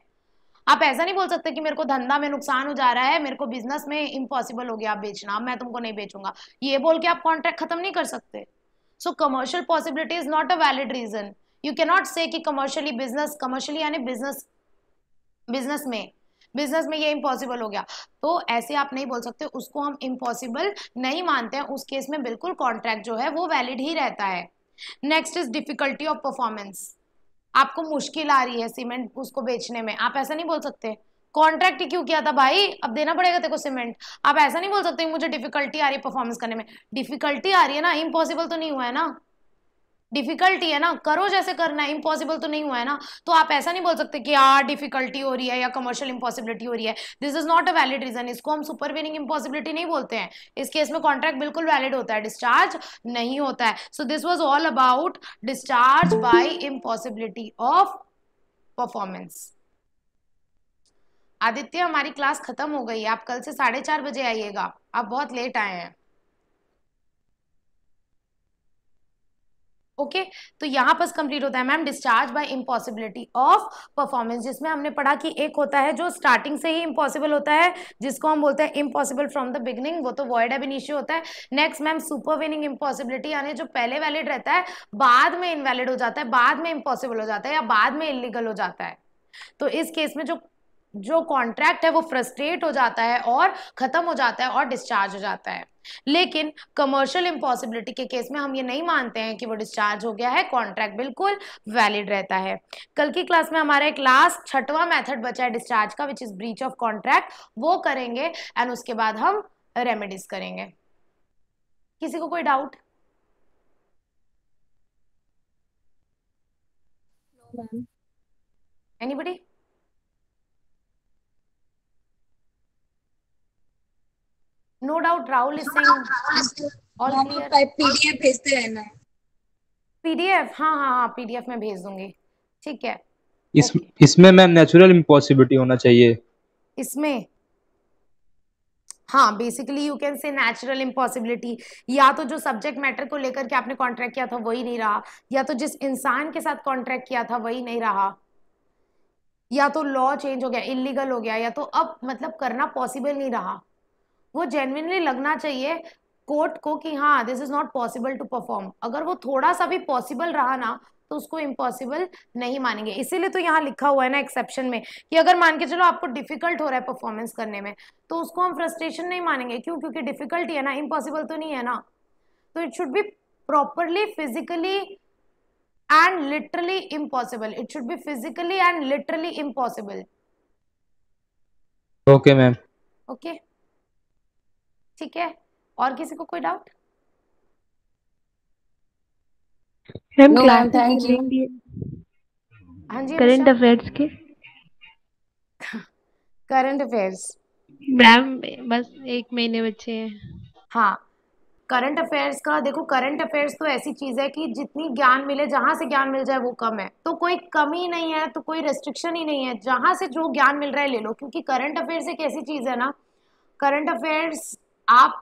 आप ऐसा नहीं बोल सकते कि मेरे को धंधा में नुकसान हो जा रहा है, मेरे को बिजनेस में इम्पॉसिबल हो गया बेचना, मैं तुमको नहीं बेचूंगा, ये बोल के आप कॉन्ट्रैक्ट खत्म नहीं कर सकते। So commercial possibility is not a valid reason. You can not say कि कमर्शियली बिजनेस, कमर्शियली यानी बिजनेस, बिजनेस में ये इम्पॉसिबल हो गया, तो ऐसे आप नहीं बोल सकते, उसको हम इम्पॉसिबल नहीं मानते हैं। उस केस में बिल्कुल कॉन्ट्रैक्ट जो है वो वैलिड ही रहता है। Next is difficulty of performance. आपको मुश्किल आ रही है सीमेंट उसको बेचने में, आप ऐसा नहीं बोल सकते कॉन्ट्रैक्ट ही क्यों किया था भाई, अब देना पड़ेगा तेरे को सीमेंट। आप ऐसा नहीं बोल सकते मुझे डिफिकल्टी आ रही है परफॉर्मेंस करने में। डिफिकल्टी आ रही है ना, इम्पॉसिबल तो नहीं हुआ है ना, डिफिकल्टी है ना, करो जैसे करना है, इम्पॉसिबल तो नहीं हुआ है ना। तो आप ऐसा नहीं बोल सकते कि यार डिफिकल्टी हो रही है या कमर्शियल इम्पॉसिबिलिटी हो रही है, this is not a valid reason. इसको हम सुपरवीनिंग इम्पॉसिबिलिटी नहीं बोलते हैं। इस केस में कॉन्ट्रैक्ट बिल्कुल वैलिड होता है, डिस्चार्ज नहीं होता है। So this was all about discharge by impossibility of performance. Aditya, हमारी क्लास खत्म हो गई है, आप कल से 4:30 बजे आइएगा, आप बहुत लेट आए हैं। ओके तो यहाँ पर कंप्लीट होता है ma'am discharge by impossibility of performance, जिसमें हमने पढ़ा कि एक होता है जो स्टार्टिंग से ही इम्पॉसिबल होता है, जिसको हम बोलते हैं इम्पॉसिबल फ्रॉम द बिगिनिंग, वो तो वॉइड एब इनिशियो होता है। नेक्स्ट मैम सुपरवीनिंग इम्पॉसिबिलिटी, यानी जो पहले वैलिड रहता है बाद में इनवैलिड हो जाता है, बाद में इम्पॉसिबल हो जाता है या बाद में इलीगल हो जाता है। तो इस केस में जो कॉन्ट्रैक्ट है वो फ्रस्ट्रेट हो जाता है और खत्म हो जाता है और डिस्चार्ज हो जाता है। लेकिन कमर्शियल इम्पॉसिबिलिटी के केस में हम ये नहीं मानते हैं कि वो डिस्चार्ज हो गया है, कॉन्ट्रैक्ट बिल्कुल वैलिड रहता है। कल की क्लास में हमारा एक लास्ट 6वां मेथड बचा है डिस्चार्ज का, which is breach of contract, वो करेंगे एंड उसके बाद हम रेमेडीज करेंगे। किसी को कोई doubt? Anybody? No doubt, Rahul is saying all clear. PDF भेजते रहना है। पीडीएफ, हाँ हाँ हाँ, पीडीएफ में भेज दूंगी, ठीक है। इसमें मैम नेचुरल इम्पॉसिबिलिटी होना चाहिए। इसमें हाँ, basically you can say natural impossibility, या तो जो सब्जेक्ट मैटर को लेकर के आपने कॉन्ट्रैक्ट किया था वही नहीं रहा, या तो जिस इंसान के साथ कॉन्ट्रैक्ट किया था वही नहीं रहा, या तो लॉ चेंज हो गया, इलीगल हो गया, या तो अब मतलब करना पॉसिबल नहीं रहा। वो जेन्युइनली लगना चाहिए कोर्ट को कि हाँ this is not possible to perform. अगर वो थोड़ा सा भी पॉसिबल रहा ना तो उसको इम्पॉसिबल नहीं मानेंगे। इसीलिए तो यहाँ लिखा हुआ है ना एक्सेप्शन में कि अगर मान के चलो आपको डिफिकल्ट हो रहा है परफॉर्मेंस करने में तो उसको हम फ्रस्ट्रेशन नहीं मानेंगे। क्यों? क्योंकि डिफिकल्ट ही है ना, इम्पॉसिबल तो नहीं है ना। तो it should be properly physically and literally impossible, it should be physically and literally impossible. Okay ma'am. Okay ठीक है, और किसी को कोई doubt? Ma'am class thank you. हाँ जी, करंट अफेयर्स के करंट अफेयर्स मैम बस 1 महीने बचे हैं। हाँ, करंट अफेयर्स का देखो, करंट अफेयर्स तो ऐसी चीज है कि जितनी ज्ञान मिले, जहां से ज्ञान मिल जाए वो कम है, तो कोई कमी नहीं है, तो कोई रेस्ट्रिक्शन ही नहीं है, जहां से जो ज्ञान मिल रहा है ले लो। क्योंकि करंट अफेयर्स एक ऐसी चीज है ना, करंट अफेयर्स आप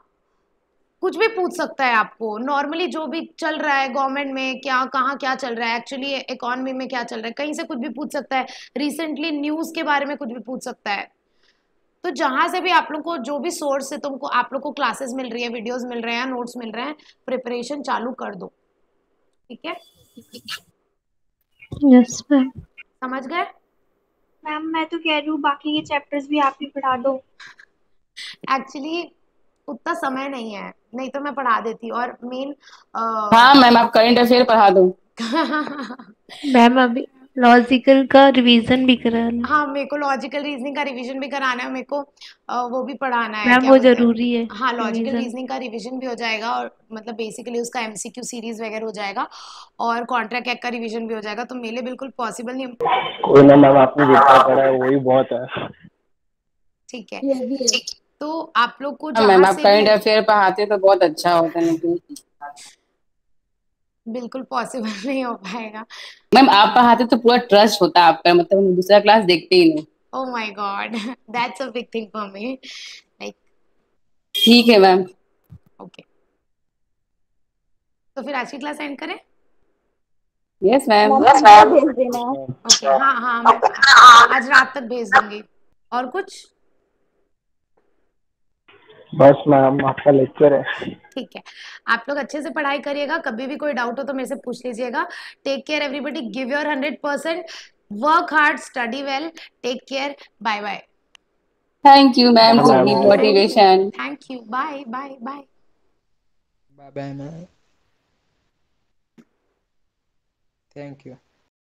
कुछ भी पूछ सकता है आपको, नॉर्मली जो भी चल रहा है गवर्नमेंट में, क्या कहाँ क्या चल रहा है, एक्चुअली इकोनॉमी में क्या चल रहा है, कहीं से कुछ भी पूछ सकता है, रिसेंटली न्यूज के बारे में कुछ भी पूछ सकता है। तो जहां से भी आप लोग को जो भी सोर्स से तुमको, आप लोग को क्लासेस मिल रही है, वीडियोस मिल रहे हैं, नोट्स मिल रहे हैं, प्रिपरेशन चालू कर दो, ठीक है? Yes ma'am. समझ गए? मैम मैं तो कह रही हूँ बाकी के चैप्टर्स भी आप ही पढ़ा दो। एक्चुअली उतना समय नहीं है, नहीं तो मैं पढ़ा देती। और मेन हाँ मैम, आप करंट अफेयर पढ़ा दो। मैम अभी लॉजिकल का रिवीजन भी कराना। हाँ, मेरे को लॉजिकल रीजनिंग का रिवीजन भी कराना है, मेरे को वो भी पढ़ाना है, मैम क्या वो बोलते हैं, जरूरी है। हाँ लॉजिकल रिवीजन रीजनिंग का रिवीजन भी हो जाएगा, और मतलब बेसिकली उसका एमसीक्यू सीरीज वगैरह हो जाएगा, और कॉन्ट्रैक्ट एक्ट का रिवीजन भी हो जाएगा। तो मेरे लिए बिल्कुल पॉसिबल नहीं। कोई ना मैम, आपने जितना पढ़ा है वही बहुत है। ठीक है, तो आप लोग को हाँ मैम, जहाँ आप से करंट भी अफेयर पढ़ाते तो बहुत अच्छा होता, लेकिन बिल्कुल पॉसिबल नहीं हो पाएगा। मैम आप पढ़ाते तो पूरा ट्रस्ट होता आपका, मतलब हम दूसरा क्लास देखते ही नहीं। Oh my God, that's a big thing for me, like. ठीक है मैम। ओके, तो फिर आज की क्लास एंड करें? Yes ma'am. भेज देना। ओके, हाँ हाँ मैं आज रात तक भेज दूंगी। और कुछ? बस मैम आपका लेक्चर है। ठीक है, आप लोग अच्छे से पढ़ाई करिएगा, कभी भी कोई डाउट हो तो मेरे से पूछ लीजिएगा। Take care everybody, give your 100%, work hard, study well, take care, bye bye. Thank you ma'am for the motivation. Thank you, bye bye bye. Bye bye ma'am, thank you.